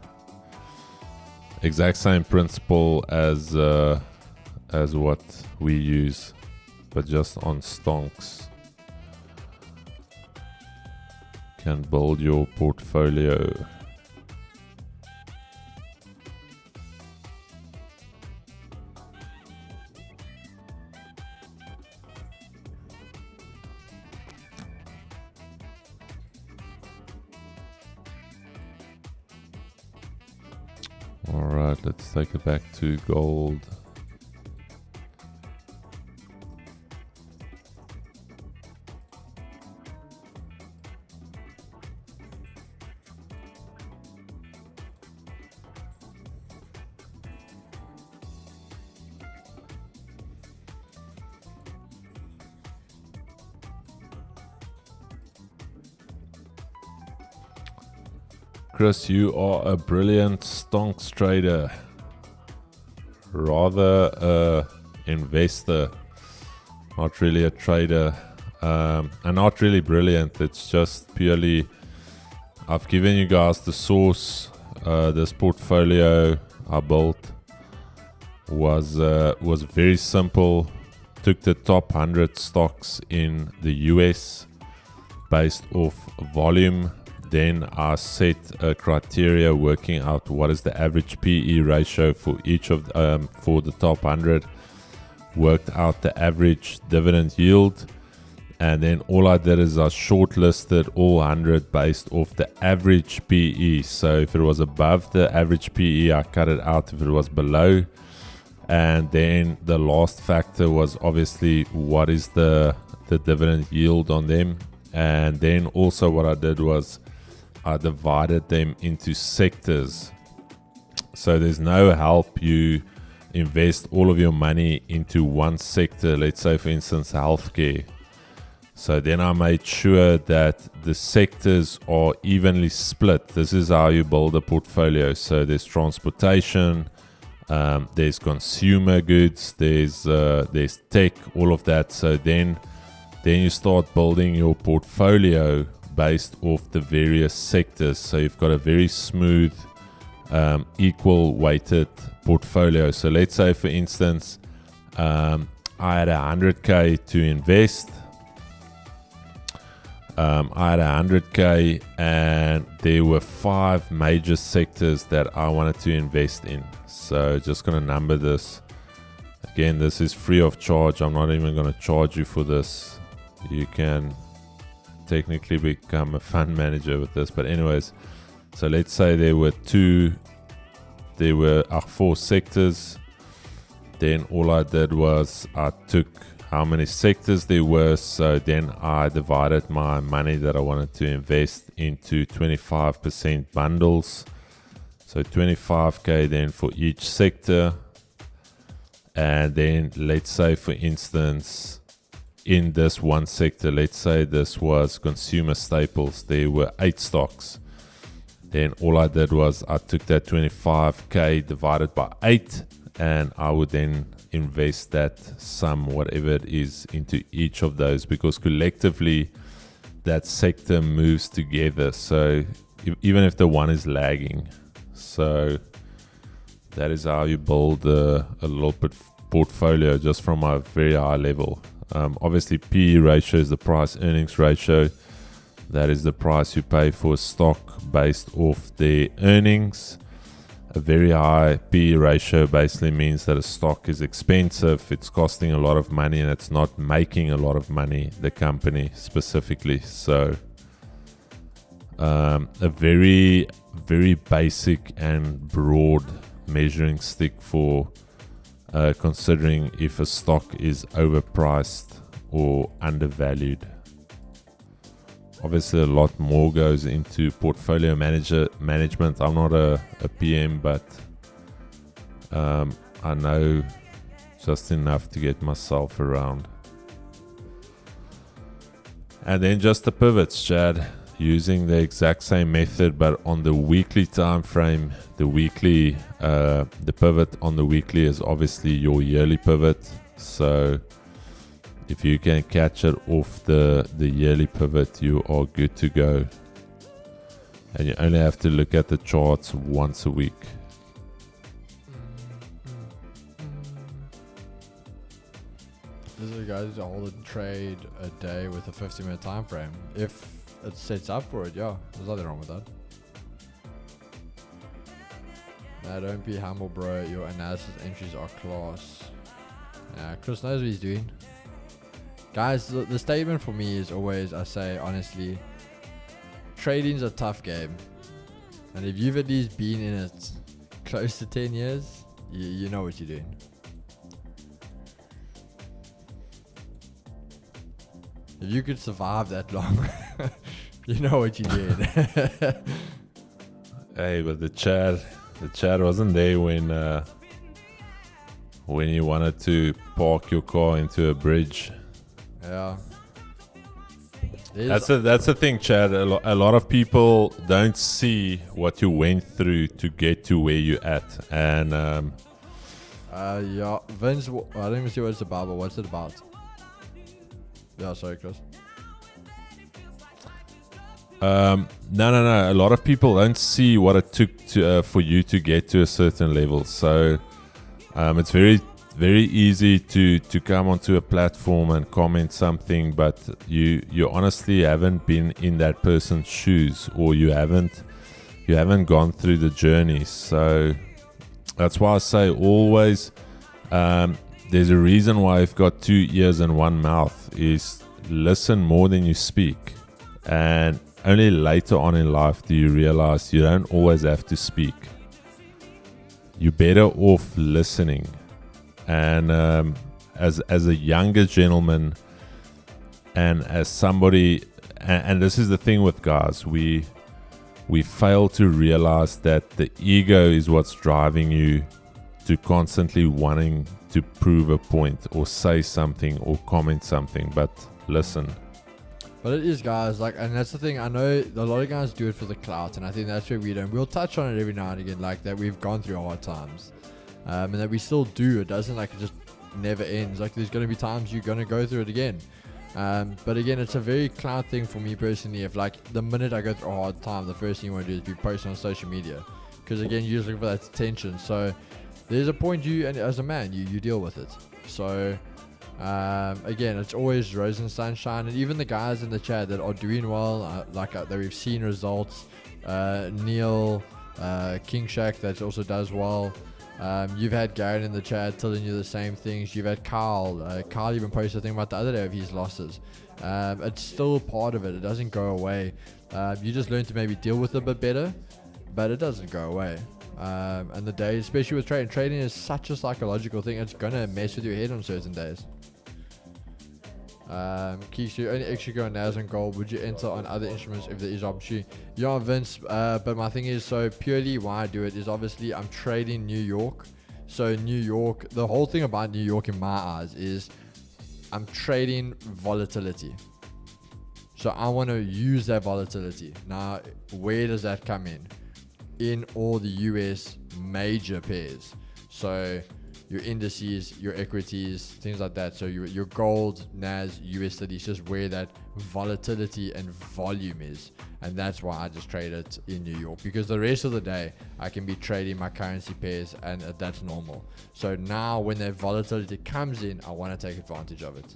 Exact same principle as what we use, but just on stonks. Can build your portfolio. Alright, let's take it back to gold. Chris, you are a brilliant stonks trader. Rather a investor, not really a trader. And not really brilliant. It's just purely, I've given you guys the source, this portfolio I built. was very simple. Took the top 100 stocks in the US based off volume. Then I set a criteria working out what is the average PE ratio for each of for the top 100. Worked out the average dividend yield, and then all I did is I shortlisted all 100 based off the average PE. So if it was above the average PE, I cut it out. If it was below, and then the last factor was obviously what is the dividend yield on them. And then also what I did was I divided them into sectors. So there's no help you invest all of your money into one sector, let's say for instance healthcare. So then I made sure that the sectors are evenly split. This is how you build a portfolio. So there's transportation, there's consumer goods, there's tech, all of that. So then you start building your portfolio based off the various sectors. So you've got a very smooth, equal weighted portfolio. So let's say for instance, I had 100k to invest. I had 100k and there were 5 major sectors that I wanted to invest in. So just going to number this. Again, this is free of charge. I'm not even going to charge you for this. You can technically become a fund manager with this. But anyways, so let's say there were 4 sectors. Then all I did was I took how many sectors there were. So then I divided my money that I wanted to invest into 25% bundles. So 25k then for each sector. And then let's say for instance, in this one sector, let's say this was consumer staples, there were 8 stocks. Then all I did was I took that 25k divided by 8, and I would then invest that sum, whatever it is, into each of those, because collectively that sector moves together. So even if the one is lagging, so that is how you build a little bit portfolio just from a very high level. Obviously PE ratio is the price earnings ratio. That is the price you pay for a stock based off their earnings. A very high PE ratio basically means that a stock is expensive, it's costing a lot of money, and it's not making a lot of money, the company specifically. So a very, very basic and broad measuring stick for considering if a stock is overpriced or undervalued. Obviously a lot more goes into portfolio management. I'm not a PM, but I know just enough to get myself around. And then just the pivots, Chad, using the exact same method but on the weekly time frame. The pivot on the weekly is obviously your yearly pivot. So if you can catch it off the yearly pivot, you are good to go. And you only have to look at the charts once a week. This is a guy who's hold a trade a day with a 50-minute time frame. If it sets up for it, yeah, there's nothing wrong with that. Nah, don't be humble, bro. Your analysis entries are class. Yeah, Chris knows what he's doing. Guys, the statement for me is always, I say honestly, trading's a tough game. And if you've at least been in it close to 10 years, you know what you're doing. If you could survive that long, you know what you did. Hey, but the chat wasn't there when you wanted to park your car into a bridge. Yeah. That's the thing, Chad. A lot of people don't see what you went through to get to where you're at. And yeah, Vince, I don't even see what it's about, but what's it about? Yeah, sorry, Chris. No. A lot of people don't see what it took to for you to get to a certain level. So It's very very easy to come onto a platform and comment something, but you honestly haven't been in that person's shoes, or you haven't gone through the journey. So that's why I say always, there's a reason why I've got 2 ears and 1 mouth, is listen more than you speak. And only later on in life do you realize you don't always have to speak. You're better off listening. And as a younger gentleman, and as somebody, and this is the thing with guys, we fail to realize that the ego is what's driving you to constantly wanting to prove a point or say something or comment something. But listen. But it is, guys, like, and that's the thing. I know a lot of guys do it for the clout, and I think that's where we don't. We'll touch on it every now and again, like that we've gone through hard times, and that we still do. It doesn't, like, it just never ends. Like, there's going to be times you're going to go through it again. But again, it's a very clout thing for me personally. If, like, the minute I go through a hard time, the first thing you want to do is be posting on social media, because again, you're just looking for that attention. So there's a point you, and as a man, you deal with it. So again, it's always rose and sunshine, and even the guys in the chat that are doing well, that we've seen results, Neil, King Shack, that also does well. You've had Garrett in the chat telling you the same things. You've had Carl. Carl even posted a thing about the other day of his losses. It's still part of it. It doesn't go away. You just learn to maybe deal with it a bit better, but it doesn't go away. And the days, especially with trading is such a psychological thing. It's gonna mess with your head on certain days. Keeks, you only extra go on NAS and gold. Would you enter on other instruments if there is opportunity? Yeah, Vince, but my thing is, so purely why I do it is obviously I'm trading New York. So New York, the whole thing about New York in my eyes is I'm trading volatility. So I want to use that volatility. Now, where does that come in? In all the US major pairs. So your indices, your equities, things like that. So your gold, NAS, USD is just where that volatility and volume is. And that's why I just trade it in New York, because the rest of the day I can be trading my currency pairs, and that's normal. So now when that volatility comes in, I want to take advantage of it.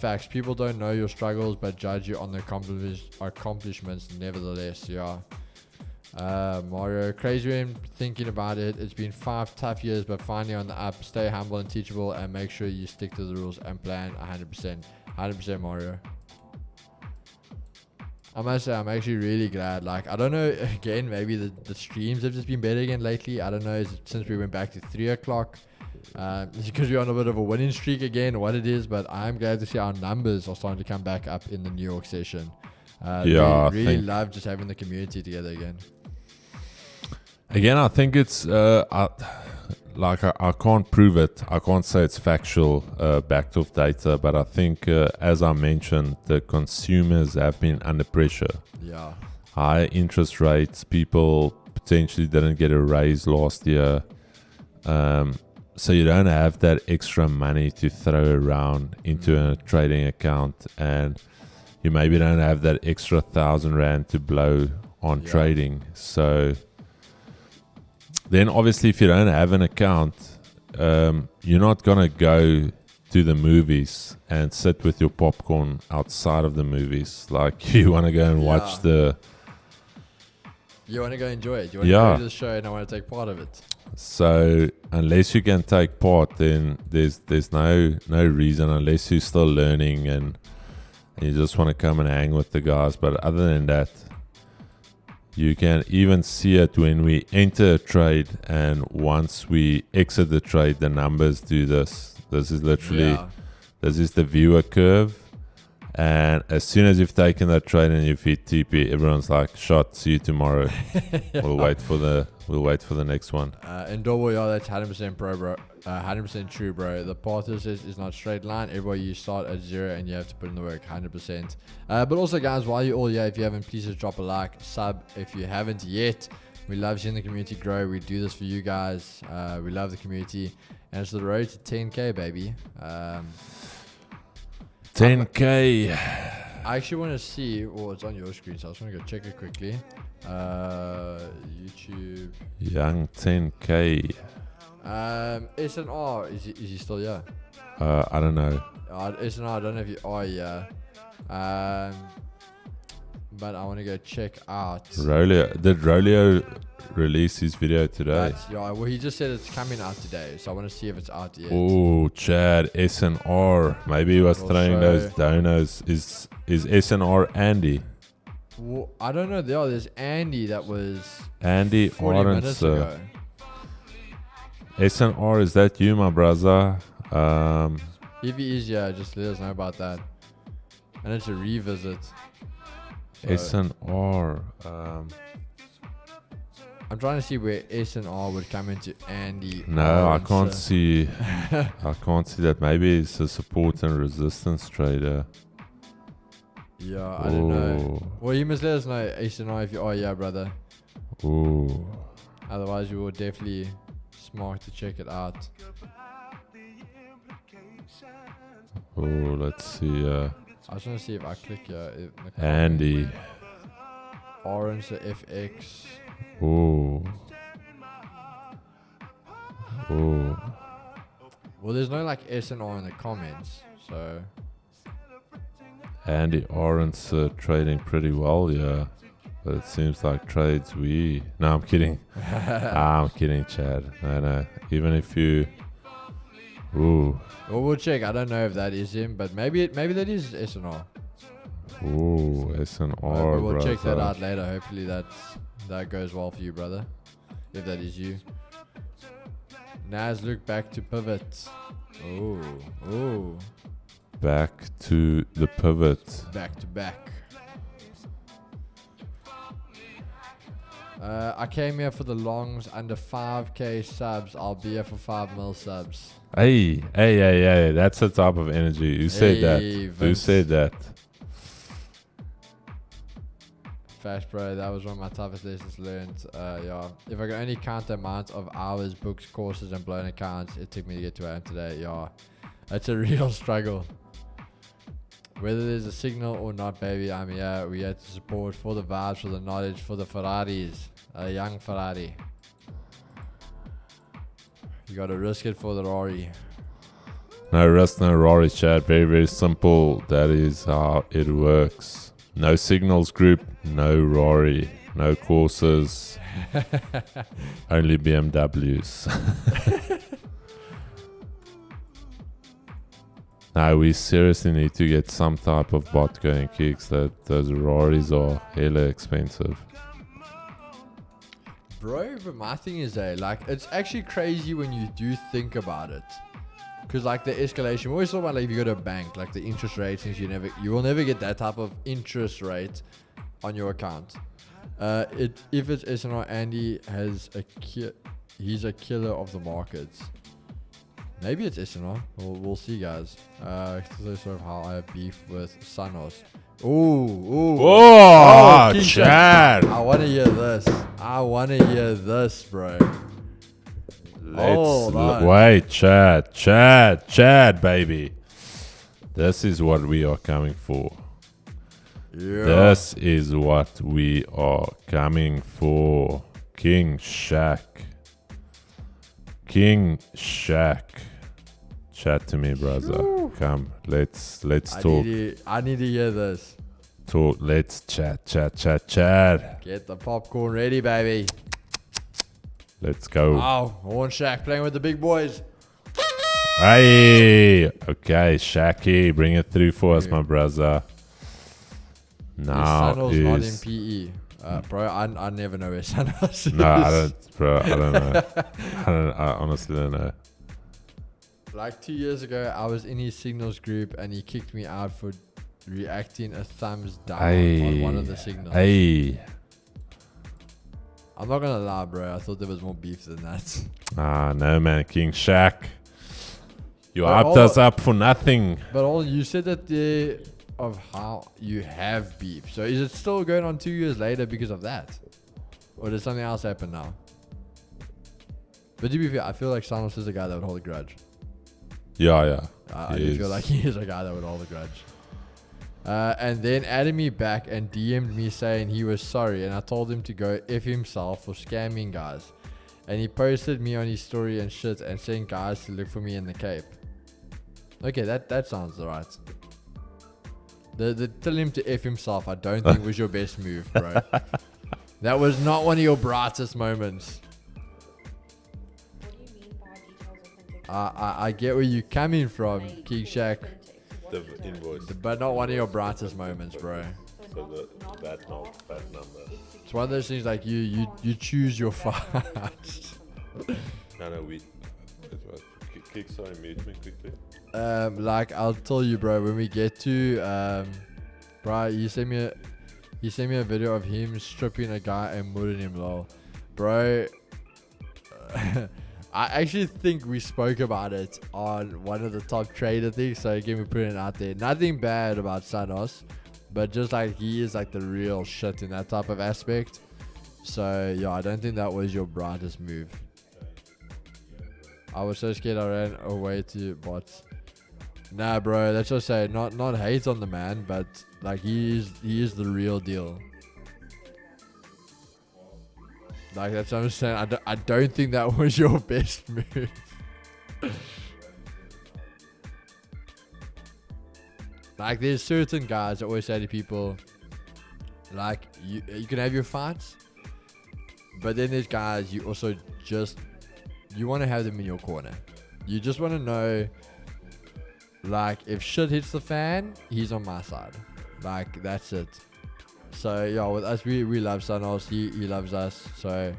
Facts, people don't know your struggles but judge you on the accomplishments nevertheless. Yeah. Mario, crazy when thinking about it. It's been 5 tough years, but finally on the up. Stay humble and teachable, and make sure you stick to the rules and plan 100%. Mario. I must say, I'm actually really glad. Like, I don't know, again, maybe the streams have just been better again lately. I don't know, since we went back to 3 o'clock. It's because we're on a bit of a winning streak again, or what it is, but I'm glad to see our numbers are starting to come back up in the New York session. Really love just having the community together again. Again, I think it's I can't prove it. I can't say it's factual, backed off data, but I think, as I mentioned, the consumers have been under pressure. Yeah. High interest rates, people potentially didn't get a raise last year. So you don't have that extra money to throw around into a trading account, and you maybe don't have that extra 1,000 Rand to blow on trading. So then obviously if you don't have an account, you're not going to go to the movies and sit with your popcorn outside of the movies. Like, you want to go and watch you want to go enjoy it. You want to go to the show, and I want to take part of it. So unless you can take part, then there's no reason, unless you're still learning and you just want to come and hang with the guys. But other than that, you can even see it when we enter a trade, and once we exit the trade, the numbers do this. This is literally, this is the viewer curve. And as soon as you've taken that trade and you've hit TP, everyone's like, "Shot, see you tomorrow." We'll wait for the next one. And double, that's 100% pro, bro. 100% true, bro. The path is not straight line. Everybody, you start at 0 and you have to put in the work, 100%. But also, guys, while you're all here, if you haven't, please just drop a like, sub if you haven't yet. We love seeing the community grow. We do this for you guys. We love the community, and it's the road to 10K, baby. 10K. I actually want to see. It's on your screen, so I just want to go check it quickly. YouTube. Young 10K. SNR, is he still here? I don't know. SNR, I don't know if you are here. But I want to go check out. Did Rolio release his video today? Yeah, well, he just said it's coming out today, so I want to see if it's out yet. Oh, Chad, SNR. Maybe he was throwing those donos. Is SNR Andy? Well, I don't know. There's Andy that was Andy 40 minutes ago. SNR, is that you, my brother? If he is, yeah, just let us know about that. I need to revisit. So SNR. I'm trying to see where SNR would come into Andy. No, I can't see. I can't see that. Maybe it's a support and resistance trader. Yeah, I don't know. Well, you must let us know, SNR, if you are, yeah, brother. Ooh. Otherwise, you will definitely smart to check it out. Oh, let's see. I just want to see if I click here. Andy. Orange, the FX. Oh. Oh. Well, there's no like SNR in the comments, so. Andy Orange trading pretty well, yeah. But it seems like trades we. No, I'm kidding. I'm kidding, Chad. No. Even if you. Ooh. Well, we'll check. I don't know if that is him, but maybe that is SNR. Ooh, SNR. We'll check that out later. Hopefully that goes well for you, brother. If that is you. Nas, look back to pivot. Oh. Back to the pivot. Back to back. I came here for the longs under 5k subs. I'll be here for 5 mil subs. Hey. That's the type of energy. Who said that? Vince. Who said that? Fash, bro, that was one of my toughest lessons learned. Yeah, if I could only count the amount of hours, books, courses, and blown accounts it took me to get to where I am today, yeah, that's a real struggle. Whether there's a signal or not, baby, I'm here. We had to support for the vibes, for the knowledge, for the Ferraris. A young Ferrari. You gotta risk it for the Rory. No risk, no Rory, chat. Very, very simple. That is how it works. No signals group, no Rory, no courses, only BMWs. Now we seriously need to get some type of bot going, kicks. That those Rories are hella expensive. Bro, but my thing is like it's actually crazy when you do think about it. Because like the escalation, we always talk about like if you go to a bank, like the interest rate, since you will never get that type of interest rate on your account. If it's SNR, Andy he's a killer of the markets. Maybe it's SNR. We'll see, guys. Sort of how I have beef with Sanos. Oh, Chad. I want to hear this, bro. Wait, Chad, baby. This is what we are coming for. Yeah. This is what we are coming for. King Shaq. Chat to me, brother. Woo. Come, let's talk. I need to hear this. Talk. Let's chat. Get the popcorn ready, baby. Let's go. Wow, Horn Shaq playing with the big boys. Hey, okay, Shaqy, bring it through for us, my brother. Now is not in PE. Bro, I never know where Sanos is. No, I don't, bro. I don't know. I honestly don't know. Like 2 years ago, I was in his signals group and he kicked me out for reacting a thumbs down on one of the signals. Hey. I'm not gonna lie, bro. I thought there was more beef than that. No, man. King Shaq. You hyped us up for nothing. But all you said that of how you have beef. So is it still going on 2 years later because of that? Or did something else happen now? But to be fair, I feel like Sanos is a guy that would hold a grudge. Yeah. I do feel like he is a guy that would hold a grudge. And then added me back and DM'd me saying he was sorry, and I told him to go F himself for scamming guys. And he posted me on his story and shit and saying guys to look for me in the Cape. Okay, that sounds alright. The tell him to F himself, I don't think was your best move, bro. That was not one of your brightest moments. What do you mean by details authentic? I get where you're coming from, King Shack, The invoice. but not one of your brightest moments, bro. So that number. It's one of those things like you choose your fights. No, we. Kick, sorry, mute me quickly. Like I'll tell you, bro, when we get to bro, you sent me a video of him stripping a guy and mudding him, lol, bro. I actually think we spoke about it on one of the top trader things, so again we put it out there. Nothing bad about Sanos, but just like he is like the real shit in that type of aspect. So yeah, I don't think that was your brightest move. I was so scared I ran away to bots. Nah, bro, let's just say not hate on the man, but like he is the real deal. Like that's what I'm saying. I don't think that was your best move. Like there's certain guys that always say to people, like you can have your fights, but then there's guys you also just you want to have them in your corner. You just want to know, like, if shit hits the fan, he's on my side. Like, that's it. So, yeah, with us, we love Sanos. He loves us. So,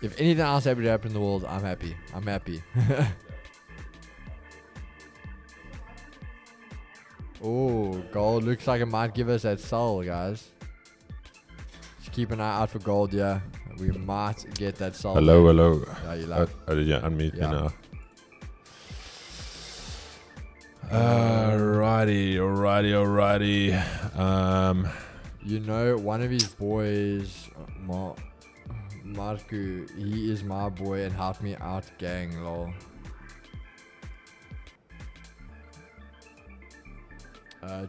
if anything else ever happen in the world, I'm happy. I'm happy. Oh, gold looks like it might give us that soul, guys. Just keep an eye out for gold, yeah. We might get that soul. Hello. Yeah, you love. Did you unmute Yeah. me now? Alrighty. You know, one of his boys, Marku, he is my boy and helped me out, gang, lol.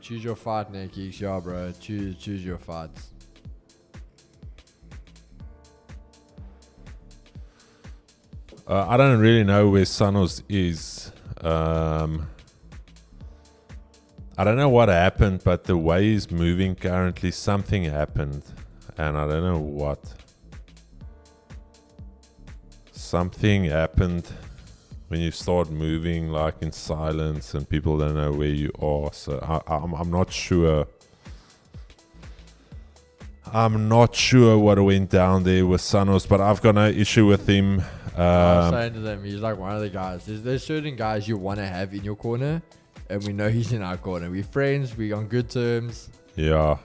Choose your fight, Nikki. Yeah, bro. Choose your fights. I don't really know where Sanos is. I don't know what happened, but the way he's moving currently, something happened. And I don't know what. Something happened when you start moving like in silence and people don't know where you are. So I'm not sure. I'm not sure what went down there with Sanos, but I've got no issue with him. I was saying to them, he's like one of the guys. There's certain guys you want to have in your corner, and we know he's in our corner. We're friends. We're on good terms. Yeah.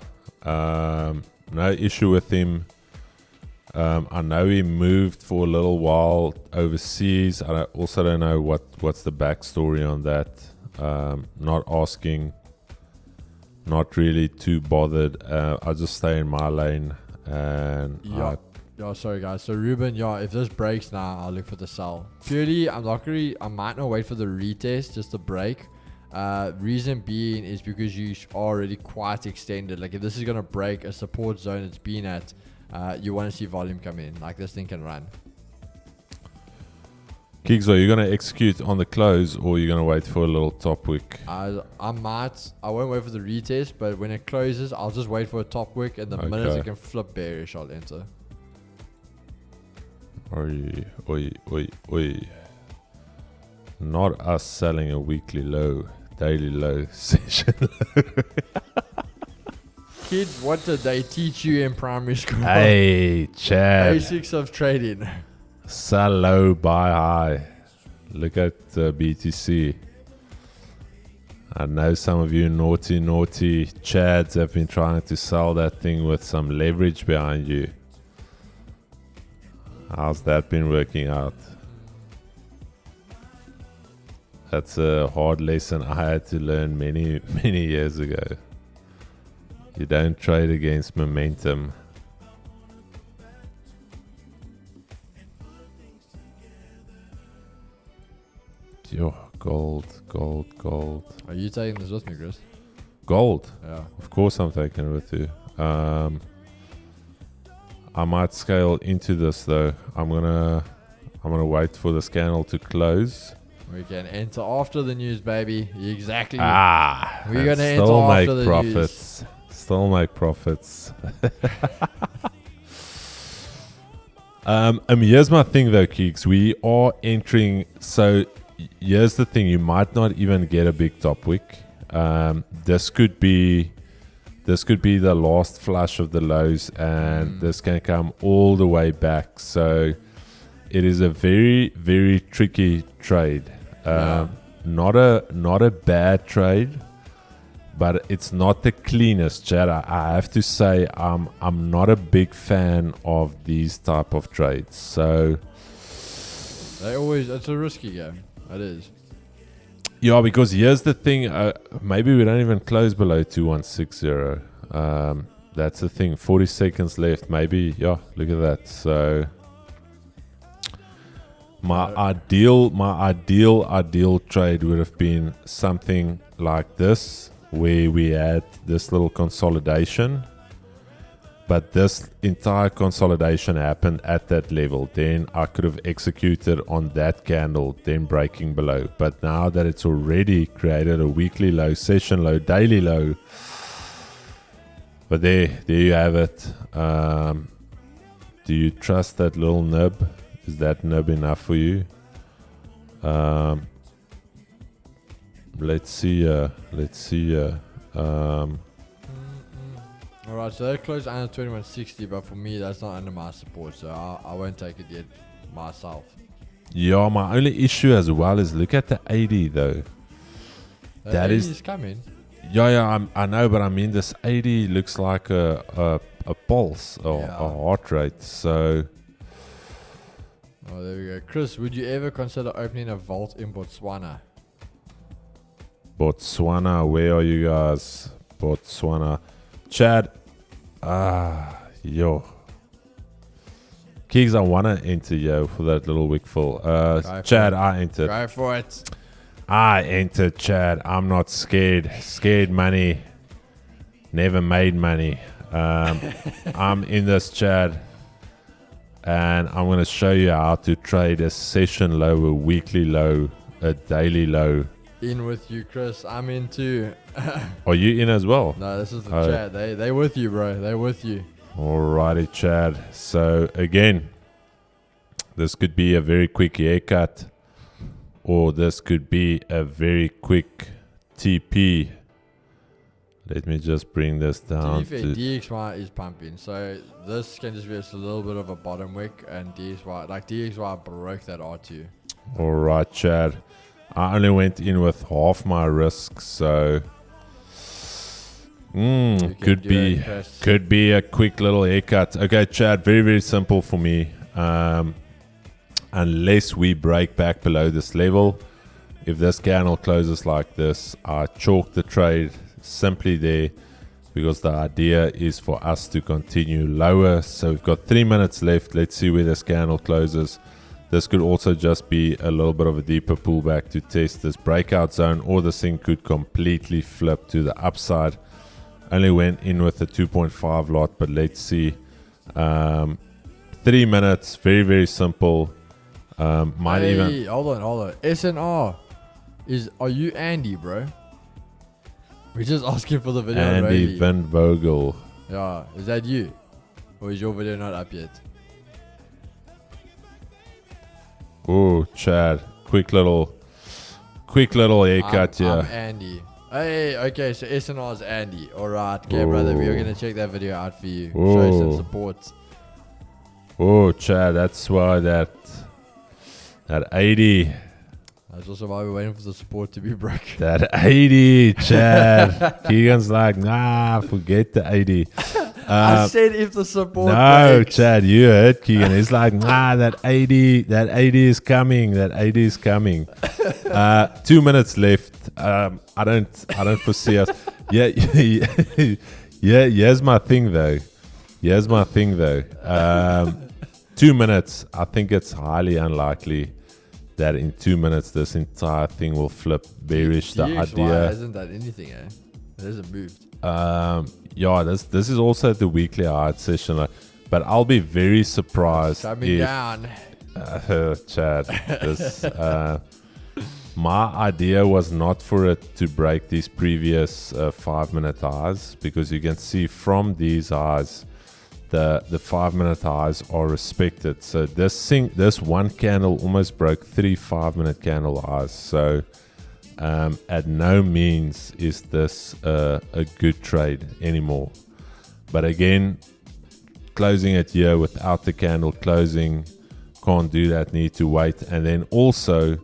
No issue with him. I know he moved for a little while overseas. I also don't know what's the backstory on that. Not asking. Not really too bothered. I just stay in my lane. And Yeah, sorry guys. So Ruben, yeah, if this breaks now, I'll look for the sell. Purely, I might not wait for the retest, just to break. Reason being is because you are already quite extended. Like if this is gonna break a support zone it's been at, you want to see volume come in. Like this thing can run. Kiggs, are you going to execute on the close or are you going to wait for a little top wick? I won't wait for the retest, but when it closes, I'll just wait for a top wick, and the minute it can flip bearish, I'll enter. Oi. Not us selling a weekly low, daily low, session low. Kid, what did they teach you in primary school? Hey, Chad. Basics of trading. Sell low, buy high. Look at BTC. I know some of you naughty Chads have been trying to sell that thing with some leverage behind you. How's that been working out? That's a hard lesson I had to learn many years ago. You don't trade against momentum. Yo, gold. Are you taking this with me, Chris? Gold? Yeah. Of course I'm taking it with you. I might scale into this though. I'm gonna I'm going to wait for this candle to close. We can enter after the news, baby. Exactly. We're gonna enter still after make the profits. Still make profits. Here's my thing though, Keeks. We are entering. So here's the thing: you might not even get a big top wick. This could be the last flush of the lows, and this can come all the way back. So it is a very, very tricky trade. Not a bad trade, but it's not the cleanest, Chad. I have to say I'm not a big fan of these type of trades. So it's a risky game. It is. Yeah, because here's the thing. Maybe we don't even close below 2160. That's the thing. 40 seconds left. Maybe. Yeah, look at that. So my ideal trade would have been something like this, where we had this little consolidation, but this entire consolidation happened at that level. Then I could have executed on that candle, then breaking below. But now that it's already created a weekly low, session low, daily low, but there you have it. Do you trust that little nib? Is that nib enough for you? Let's see. Alright, so they closed under 2160, but for me, that's not under my support, so I won't take it yet myself. Yeah, my only issue as well is look at the 80 though. That is coming. Yeah, I know, but I mean this 80 looks like a pulse or a heart rate. So. Oh, there we go. Chris, would you ever consider opening a vault in Botswana? Botswana, where are you guys? Botswana. Chad. Yo. Keeks, I want to enter yo for that little wick full. Chad, I entered. Go for it. I entered, Chad. I'm not scared. Scared money. Never made money. I'm in this, Chad. And I'm going to show you how to trade a session low, a weekly low, a daily low. In with you, Chris. I'm in too. Are you in as well? No, this is the chat. They with you, bro. They're with you. Alrighty, Chad. So again, this could be a very quick haircut, or this could be a very quick TP. Let me just bring this down. To be fair, DXY is pumping, so this can just be just a little bit of a bottom wick, and DXY broke that R2. Alright, Chad. I only went in with half my risk, so could be a quick little haircut. Okay, Chad, very, very simple for me. Unless we break back below this level, if this candle closes like this, I chalk the trade simply there, because the idea is for us to continue lower. So we've got 3 minutes left. Let's see where this candle closes. This could also just be a little bit of a deeper pullback to test this breakout zone, or this thing could completely flip to the upside. Only went in with a 2.5 lot, but let's see. 3 minutes, very, very simple. Hold on. SNR, are you Andy, bro? We're just asking for the video. Andy Van Vogel. Yeah, is that you? Or is your video not up yet? Oh, Chad, quick little haircut here. I'm Andy. Hey, okay, so SNR is Andy. Alright, okay, brother, we are going to check that video out for you. Show you some support. Oh, Chad, that's why that 80. That's also why we're waiting for the support to be broken. That 80, Chad. Keegan's like, nah, forget the 80. I said if the support breaks. Chad, you heard Keegan. He's like, nah, that 80 is coming. That 80 is coming. 2 minutes left. I don't foresee us. Yeah. Here's my thing though. 2 minutes. I think it's highly unlikely that in 2 minutes this entire thing will flip bearish. The idea hasn't done anything, eh? It hasn't moved. Yeah, this is also the weekly hard session, but I'll be very surprised coming down. Chad, this my idea was not for it to break these previous 5-minute highs, because you can see from these highs the 5-minute highs are respected. So this one candle almost broke 3 5-minute candle highs. So at no means is this a good trade anymore. But again, closing it here without the candle closing, can't do that, need to wait. And then also,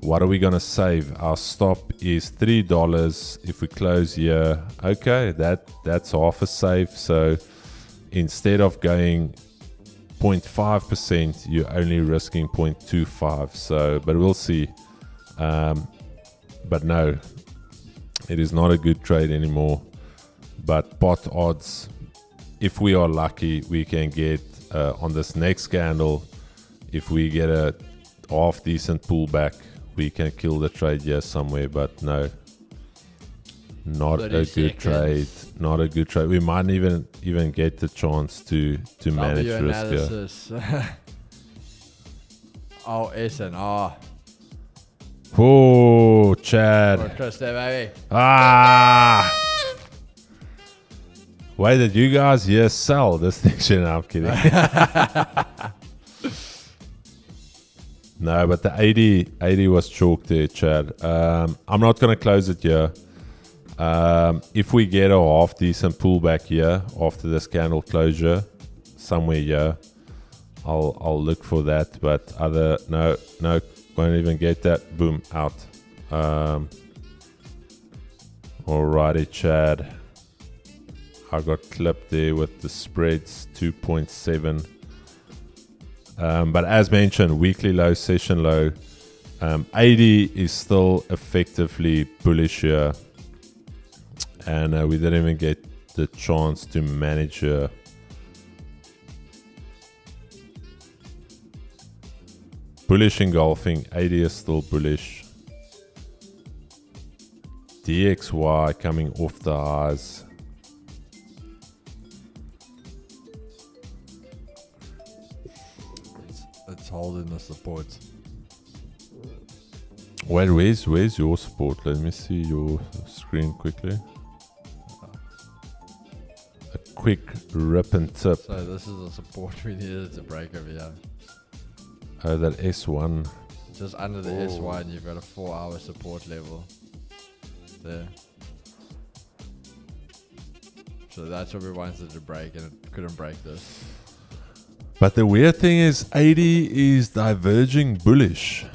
what are we going to save? Our stop is $3. If we close here, okay, that's half a save. So instead of going 0.5%, you're only risking 0.25. So, but we'll see. But no, it is not a good trade anymore. But pot odds, if we are lucky, we can get on this next candle, if we get a half decent pullback, we can kill the trade here somewhere. But no, not a good trade. Not a good trade. We might even get the chance to manage risk here. Oh, SNR. Oh, Chad. Baby. Ah! Why did you guys here sell this thing? Shit, no, I'm kidding. No, but the 80 was chalk there, Chad. I'm not going to close it here. If we get a half decent pullback here after this candle closure, somewhere here, I'll look for that. But no, won't even get that. Boom, out. Alrighty, Chad. I got clipped there with the spreads 2.7. But as mentioned, weekly low, session low. 80 is still effectively bullish here. And we didn't even get the chance to manage here. Bullish engulfing, 80 is still bullish. DXY coming off the highs. It's holding the support. Wait, where's your support? Let me see your screen quickly. A quick rip and tip. So this is the support we needed to break over here. Oh, that S1. Just under the S1, you've got a 4-hour support level there. So that's what we wanted to break, and it couldn't break this. But the weird thing is 80 is diverging bullish.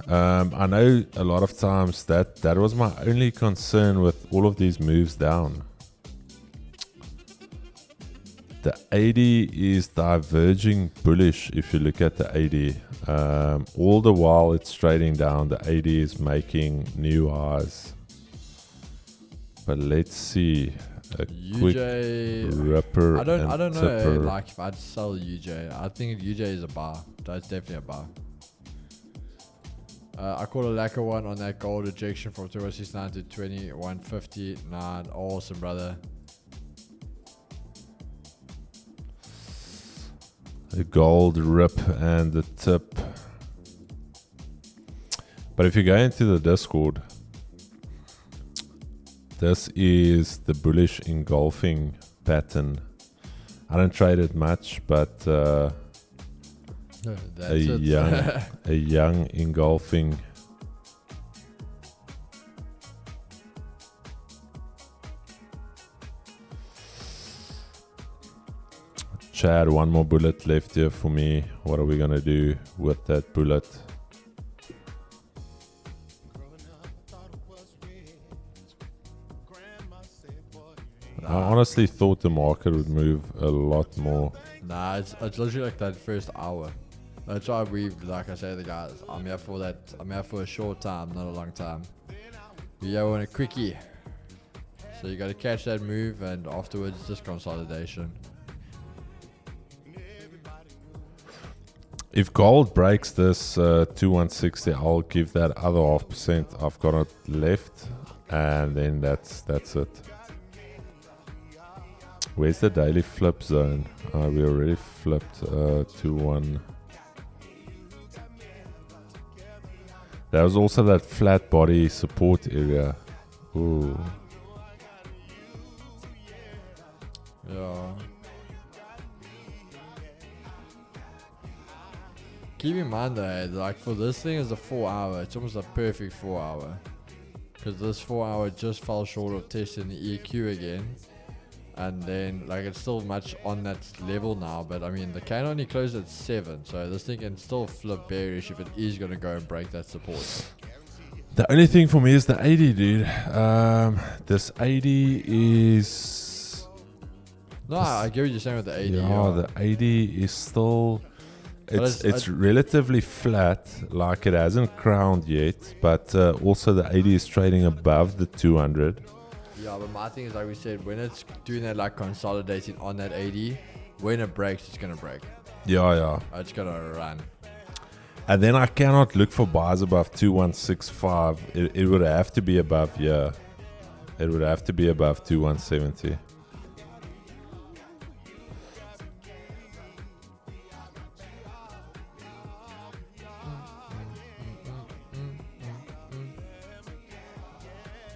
I know a lot of times that was my only concern with all of these moves down. The 80 is diverging bullish if you look at the 80. All the while it's trading down, the 80 is making new highs. But let's see. A quick ripper. I don't know tipper. like if I'd sell UJ. I think UJ is a bar. That's definitely a bar. I caught a lacquer one on that gold rejection from 2169 to 2159. Awesome, brother. A gold rip and the tip. But if you go into the Discord, this is the bullish engulfing pattern. I don't trade it much, but a young engulfing. Chad, one more bullet left here for me. What are we gonna do with that bullet? I honestly thought the market would move a lot more. Nah, it's literally like that first hour. That's why like I say to the guys, I'm here for that. I'm here for a short time, not a long time. We want a quickie. So you got to catch that move, and afterwards just consolidation. If gold breaks this 2160, I'll give that other 0.5%. I've got it left, and then that's it. Where's the daily flip zone? We already flipped to 1. There was also that flat body support area. Ooh. Yeah. Keep in mind though, like for this thing is a 4 hour, it's almost a perfect 4 hour. Because this 4 hour just fell short of testing the EQ again. And then like it's still much on that level now, but I mean the can only closed at 7, so this thing can still flip bearish if it is going to go and break that support. The only thing for me is the 80, dude. This 80 is... No, I get what you're saying with the 80. Yeah, the 80 is still... It's relatively flat, like it hasn't crowned yet, but also the 80 is trading above the 200. Yeah, but my thing is, like we said, when it's doing that, like consolidating on that 80, when it breaks, it's going to break. Yeah. It's going to run. And then I cannot look for buys above 2165. It would have to be above here. It would have to be above 2170.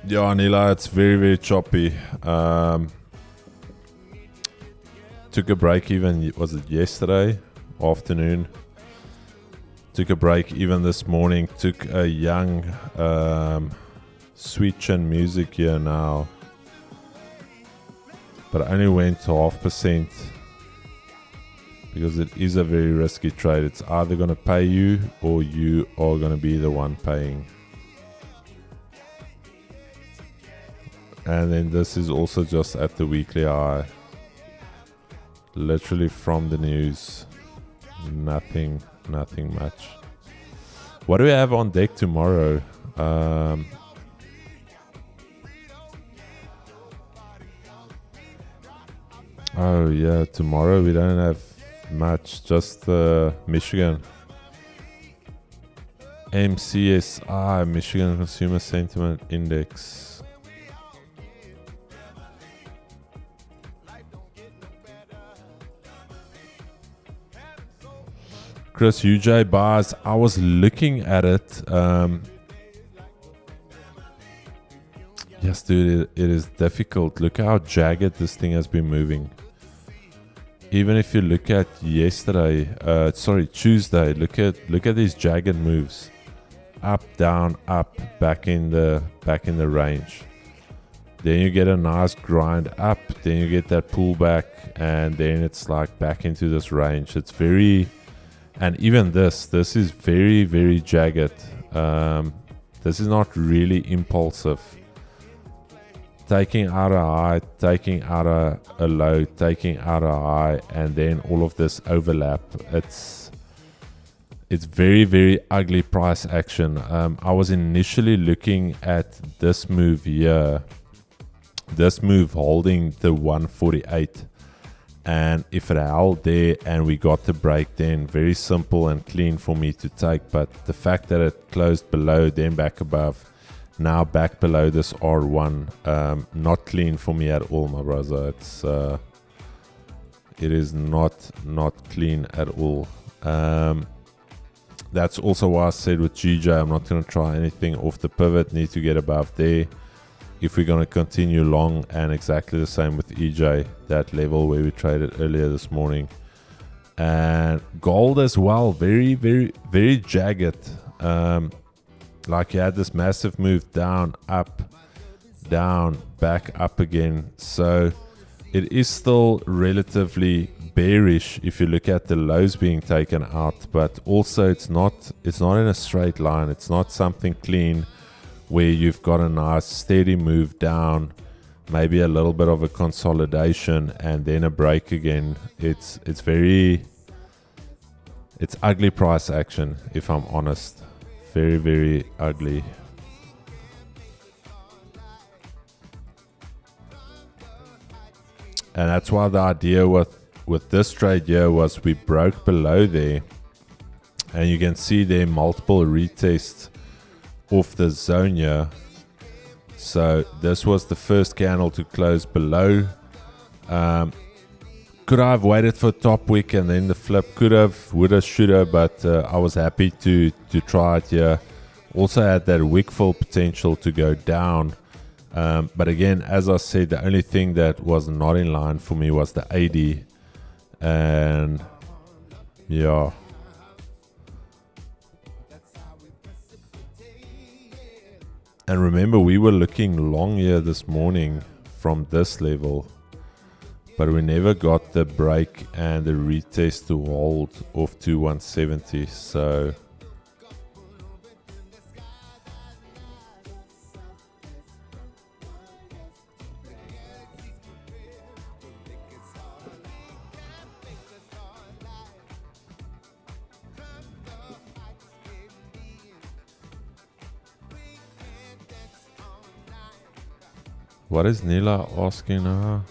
Yeah, Nila, it's very, very choppy. Took a break even, was it yesterday afternoon? Took a break even this morning. Took a young sweet chin music here now. But I only went to 0.5% because it is a very risky trade. It's either going to pay you or you are going to be the one paying. And then this is also just at the weekly high. Literally from the news. Nothing much. What do we have on deck tomorrow? Oh yeah, tomorrow we don't have much. Just Michigan. MCSI, Michigan Consumer Sentiment Index. Chris UJ bars. I was looking at it. Yes, dude, it is difficult. Look how jagged this thing has been moving. Even if you look at yesterday, Tuesday. Look at these jagged moves. Up, down, up, back in the range. Then you get a nice grind up. Then you get that pullback, and then it's like back into this range. It's very. And even this is very, very jagged. This is not really impulsive. Taking out a high, taking out a low, taking out a high, and then all of this overlap. It's very, very ugly price action. I was initially looking at this move here. This move holding the 148. And if it held there and we got the break, then very simple and clean for me to take. But the fact that it closed below, then back above, now back below this R1, not clean for me at all, my brother. It is not clean at all. That's also why I said with GJ, I'm not going to try anything off the pivot. Need to get above there if we're going to continue long, and exactly the same with EJ, that level where we traded earlier this morning. And gold as well, very, very, very jagged. Like you had this massive move down, up, down, back up again. So it is still relatively bearish if you look at the lows being taken out, but also it's not in a straight line. It's not something clean where you've got a nice steady move down, maybe a little bit of a consolidation and then a break again. It's ugly price action, if I'm honest. Very, very ugly. And that's why the idea with this trade here was we broke below there, and you can see there multiple retests off the zone here. So this was the first candle to close below. Could I have waited for top wick and then the flip? Could have, would have, should have, but I was happy to try it here. also had that wick fill potential to go down. But again, as I said, the only thing that was not in line for me was the 80. And yeah. And remember, we were looking long here this morning from this level, but we never got the break and the retest to hold off to 170. So what is Nila asking her?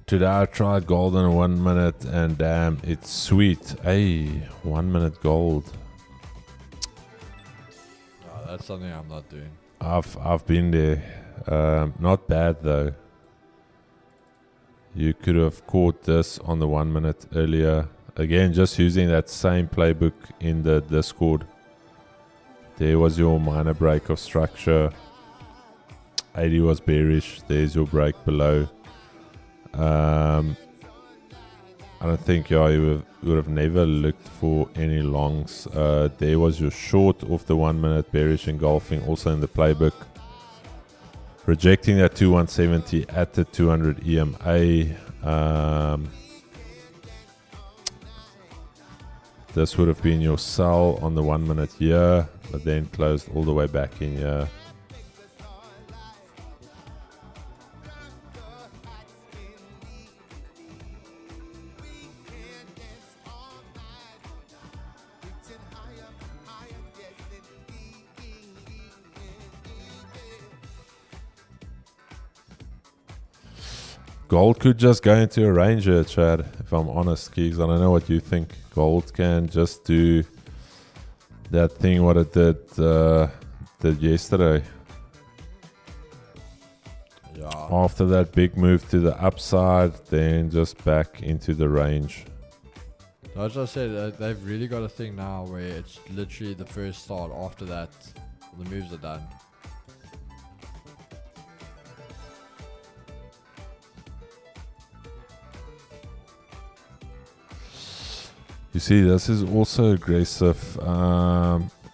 Today I tried gold in 1 minute and damn, it's sweet. Hey, 1 minute gold. No, that's something I'm not doing. I've been there. Not bad though. You could have caught this on the 1 minute earlier. Again, just using that same playbook in the Discord. There was your minor break of structure. 80 was bearish. There's your break below. I don't think you would have never looked for any longs. There was your short off the 1 minute bearish engulfing, also in the playbook. Rejecting that 2170 at the 200 EMA. This would have been your sell on the 1 minute here, but then closed all the way back in here. Gold could just go into a range here, Chad, if I'm honest, Keegs. I don't know what you think. Gold can just do that thing what it did yesterday. Yeah. After that big move to the upside, then just back into the range. As I said, they've really got a thing now where it's literally the first start. After that, the moves are done. You see, this is also aggressive.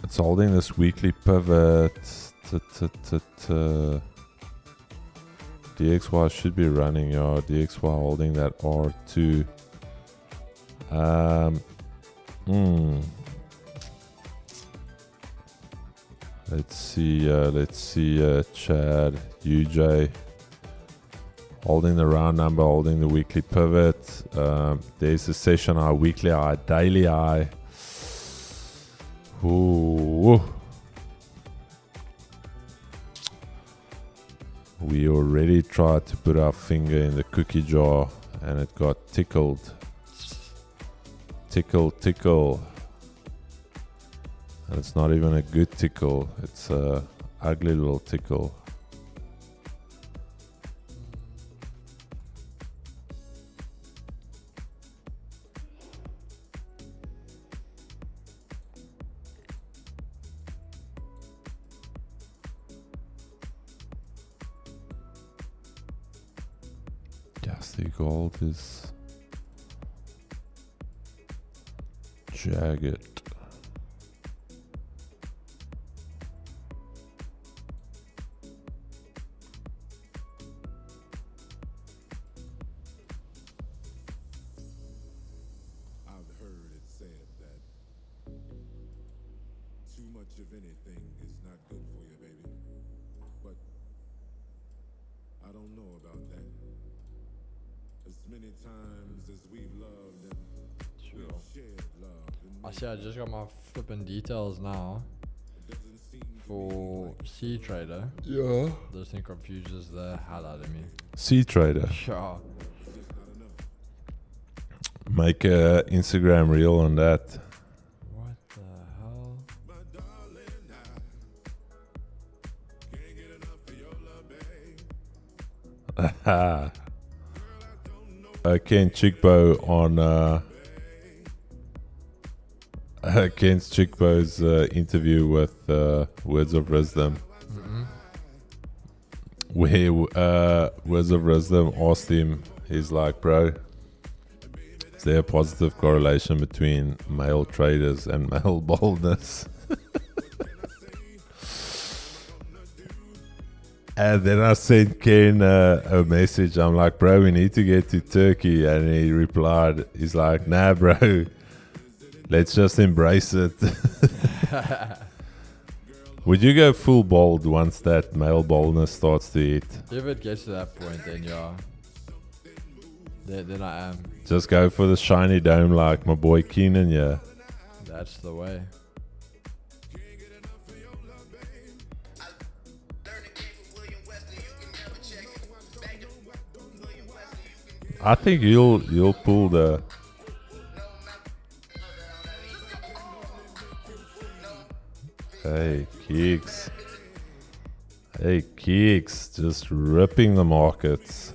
It's holding this weekly pivot. DXY should be running, yeah. DXY holding that R2. Let's see, Chad, UJ. Holding the round number, holding the weekly pivot. There's the session high, weekly high, daily high. Ooh. We already tried to put our finger in the cookie jar and it got tickled. Tickle. And it's not even a good tickle. It's a ugly little tickle. The gold is jagged. I've heard it said that too much of anything is not good for you, baby. But I don't know about that. As many times as we've loved and we've shared love, and I see. I just got my flipping details now it doesn't seem to for C Trader. Yeah. This thing confuses the hell out of me. C Trader. Sure. Make a Instagram reel on that. What the hell? Ken Chickbow on Ken's Chickbow's interview with Words of Wisdom, where Words of Wisdom asked him, he's like, bro, is there a positive correlation between male traders and male boldness? And then I sent Ken a message. I'm like, bro, we need to get to Turkey. And he replied, he's like, nah, bro, let's just embrace it. Would you go full bold once that male boldness starts to hit? If it gets to that point, then yeah. Then I am. Just go for the shiny dome like my boy Keenan, yeah. That's the way. I think you'll pull the... Hey, Kicks. Hey, Kicks. Just ripping the markets.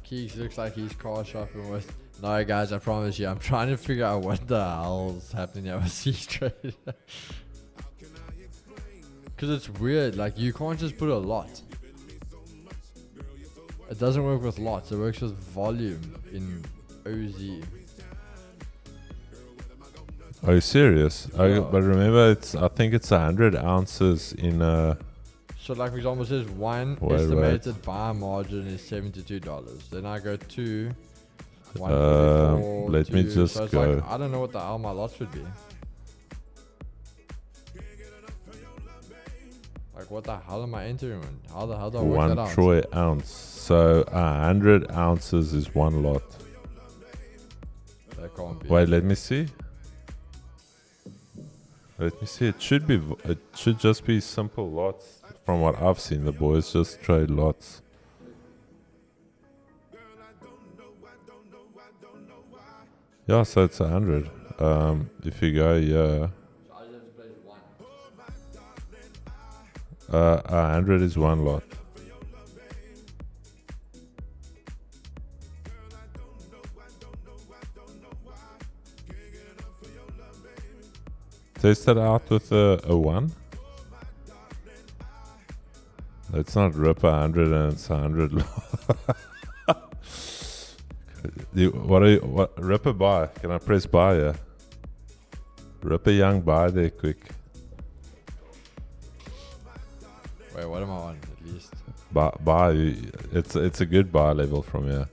Keeks looks like he's car shopping with... No, guys, I promise you, I'm trying to figure out what the hell's happening here with C-Trade. Because it's weird, like, you can't just put a lot. It doesn't work with lots, it works with volume in OZ. Are you serious? Yeah. But remember, I think it's 100 ounces in a... So like for example, it says one estimated buy margin is $72. Then I go to 144. Let me just so it's go. Like, I don't know what the hell my lot should be. Like what the hell am I entering? How the hell do I work that out? 1 troy ounce. So 100 ounces is one lot. That can't be. Wait, let me see. Let me see. It should just be simple lots. From what I've seen, the boys just trade lots. Yeah, so it's 100. If you go, yeah. 100 is one lot. Test it out with a 1. Let's not rip 100 and it's 100 lot. Rip a buy. Can I press buy here? Rip a young buy there quick. Wait, what am I on at least? Buy. It's a good buy level from here.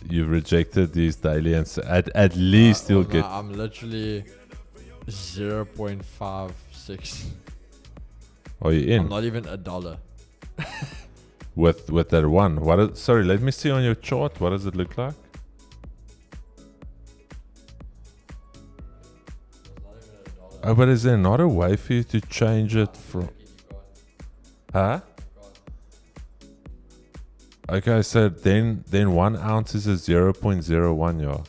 You've rejected these daily and at least you'll get... I'm literally 0.56. Are you in? I'm not even $1. With that 1. Sorry, let me see on your chart. What does it look like? Oh, but is there not a way for you to change it from... Huh? Okay, so then 1 ounce is a 0.01, yeah.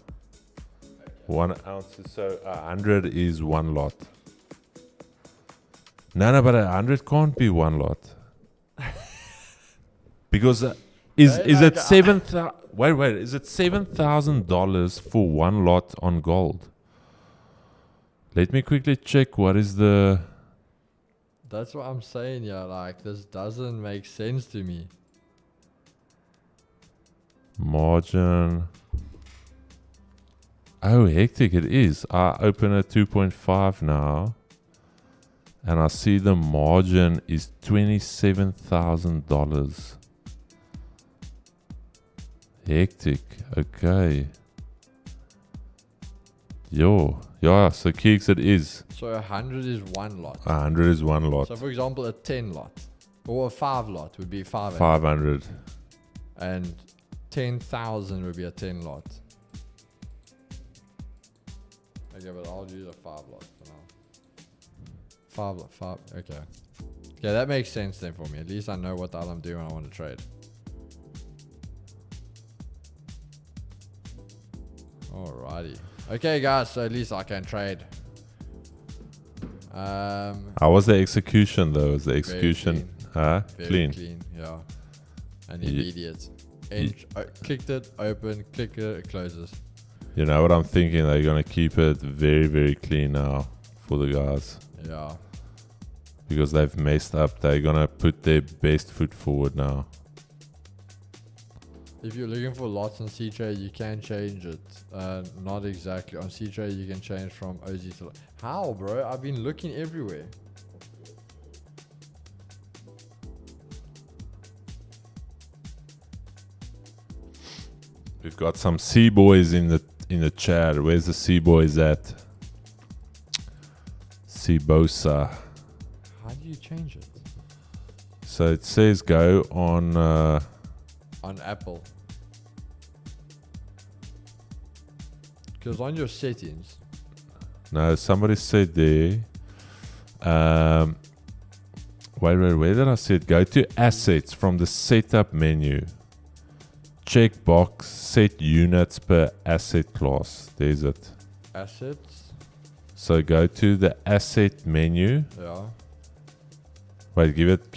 1 ounce is so 100 is one lot. No, but 100 can't be one lot. Because is it wait, is it $7,000 for one lot on gold? Let me quickly check what is the... That's what I'm saying, yeah. Like, this doesn't make sense to me. Margin. Oh, hectic it is. I open at 2.5 now. And I see the margin is $27,000. Hectic. Okay. Yo, Yeah, so Keeks it is. So 100 is one lot. 100 is one lot. So for example, a 10 lot or a 5 lot would be 500. 500. And 10,000 would be a 10 lot. Okay, but I'll use a 5 lot for now. 5 lot, 5. Okay. Yeah, that makes sense then for me. At least I know what the hell I'm doing when I want to trade. Alrighty. Okay, guys. So at least I can trade. How was the execution though? Was the execution Very clean? clean, yeah. And Ye- immediate. Clicked it, open, click it, it closes. You know what I'm thinking? They're gonna keep it very, very clean now for the guys Yeah. because they've messed up. They're gonna put their best foot forward now. If you're looking for lots on C-Trade, you can change it. Not exactly. On C-Trade, you can change from OZ to... How, bro? I've been looking everywhere. We've got some C boys in the chat. Where's the C boys at? C Bosa. How do you change it? So it says go on. On Apple. Because on your settings... No, somebody said there. Wait, where did I say it? Go to assets from the setup menu. Check box set units per asset class. There's it. Assets. So go to the asset menu. Yeah. Wait, give it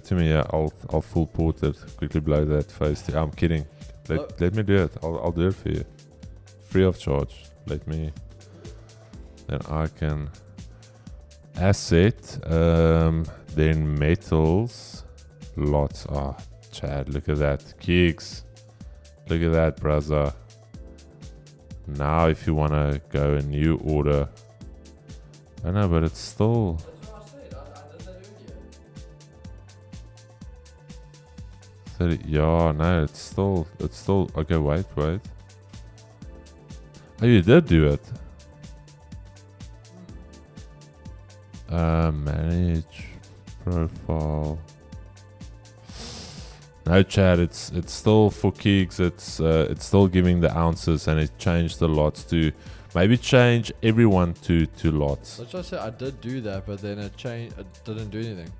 to me. Yeah, I'll full port it. Quickly blow that face. I'm kidding. Let me do it. I'll do it for you. Free of charge. Let me. Then I can asset. Then metals. Lots. Ah, Chad, look at that. Kicks. Look at that, brother. Now if you want to go a new order. I know, but it's still... That's what I said. I did that earlier. Yeah, no, it's still... Okay, wait. Oh, you did do it. Manage profile. No, Chad, it's still for Keeks. It's still giving the ounces, and it changed the lots to maybe change everyone to lots. That's what I said. I did do that, but then it changed. It didn't do anything.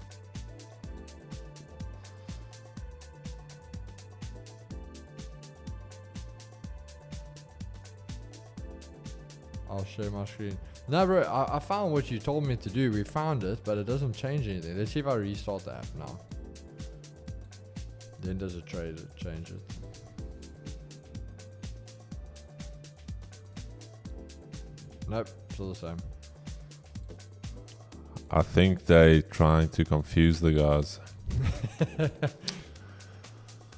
I'll share my screen. No, bro, I found what you told me to do. We found it, but it doesn't change anything. Let's see if I restart the app now. Then does it change it? Nope, still the same. I think they trying to confuse the guys.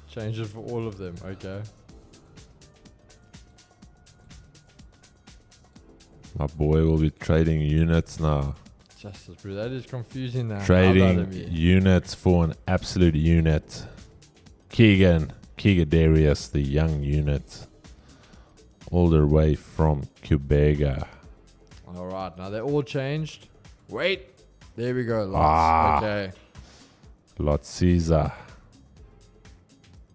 Change it for all of them, okay. My boy will be trading units now. Justice, bro, that is confusing now. Trading units for an absolute unit. Keegan Darius, the young unit. All the way from Quebec. Alright, now they're all changed. Wait, there we go. Lots. Okay. Lot Caesar.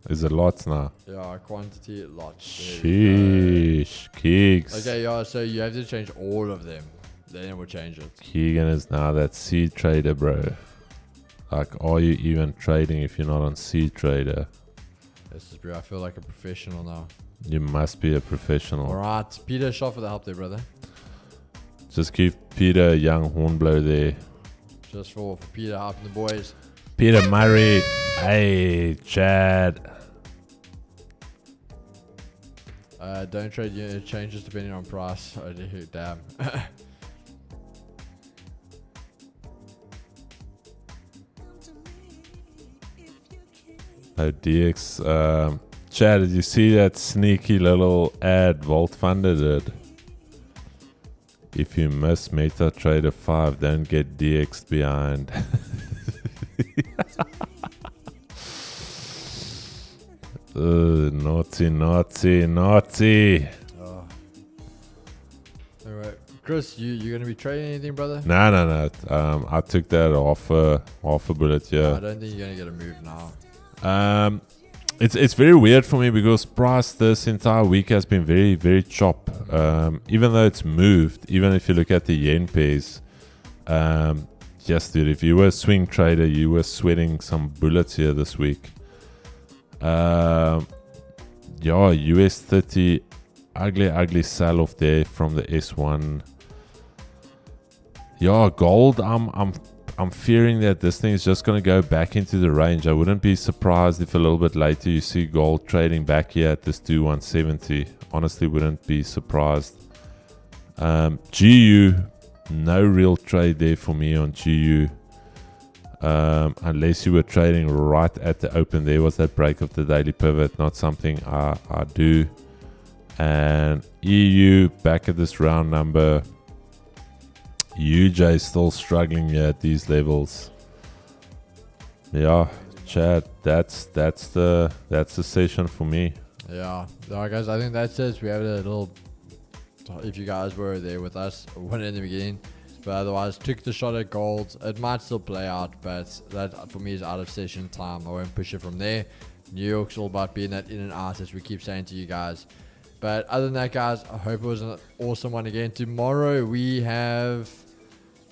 Is it lots now? Yeah, quantity, lots. There we Sheesh. Keeks. go. Okay, yeah, so you have to change all of them. Then we'll change it. Keegan is now that seed trader, bro. Like, are you even trading if you're not on seed trader? This is, bro, I feel like a professional now. You must be a professional. Alright, Peter, shot for the help there, brother. Just give Peter a young hornblow there. Just for Peter helping the boys. Peter Murray. Hey, Chad. Don't trade unit changes depending on price. Oh, damn. Oh, DX. Chad, did you see that sneaky little ad Vault Funder did? If you miss MetaTrader 5, don't get DX'd behind. Naughty. Oh. Alright, Chris, you gonna be trading anything, brother? No. I took that off a bullet. Yeah. I don't think you're gonna get a move now. It's very weird for me because price this entire week has been very, very chop. Even though it's moved, even if you look at the yen pairs, yes, dude, if you were a swing trader, you were sweating some bullets here this week. Yeah, US 30, ugly sell off there from the S1. Yeah, gold, I'm fearing that this thing is just going to go back into the range. I wouldn't be surprised if a little bit later you see gold trading back here at this 2170. Honestly, wouldn't be surprised. GU, no real trade there for me on GU. Unless you were trading right at the open. There was that break of the daily pivot. Not something I do. And EU, back at this round number. UJ still struggling here at these levels. Yeah, Chad, that's the session for me. Yeah, alright guys, I think that's it. We have a little, if you guys were there with us, won in the beginning, but otherwise took the shot at gold. It might still play out, but that for me is out of session time. I won't push it from there. New York's all about being that in and out, as we keep saying to you guys. But other than that, guys, I hope it was an awesome one again. Tomorrow we have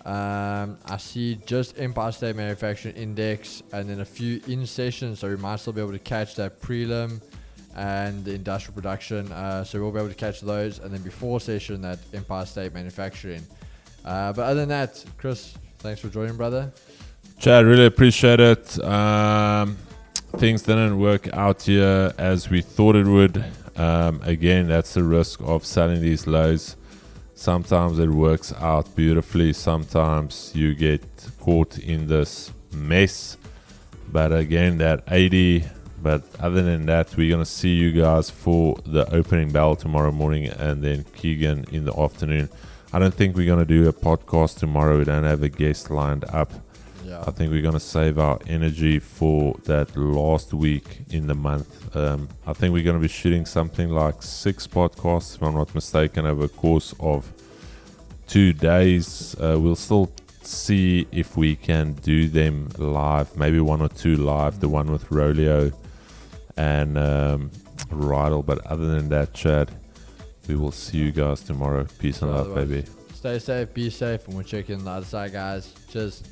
I see just Empire State Manufacturing Index and then a few in sessions, so we might still be able to catch that prelim and the industrial production, so we'll be able to catch those, and then before session that Empire State Manufacturing. But other than that, Chris, thanks for joining, brother. Chad, really appreciate it. Things didn't work out here as we thought it would. Again, that's the risk of selling these lows. Sometimes it works out beautifully, sometimes you get caught in this mess. But again, that 80. But other than that, we're going to see you guys for the opening bell tomorrow morning and then Keegan in the afternoon. I don't think we're going to do a podcast tomorrow. We don't have a guest lined up. Yeah. I think we're going to save our energy for that last week in the month. I think we're going to be shooting something like 6 podcasts, if I'm not mistaken, over a course of 2 days. We'll still see if we can do them live, maybe 1 or 2 live, the one with Rolio and Rydell. But other than that, Chad, we will see you guys tomorrow. Peace and love, baby. Stay safe, be safe, and we'll check in on the other side, guys. Cheers.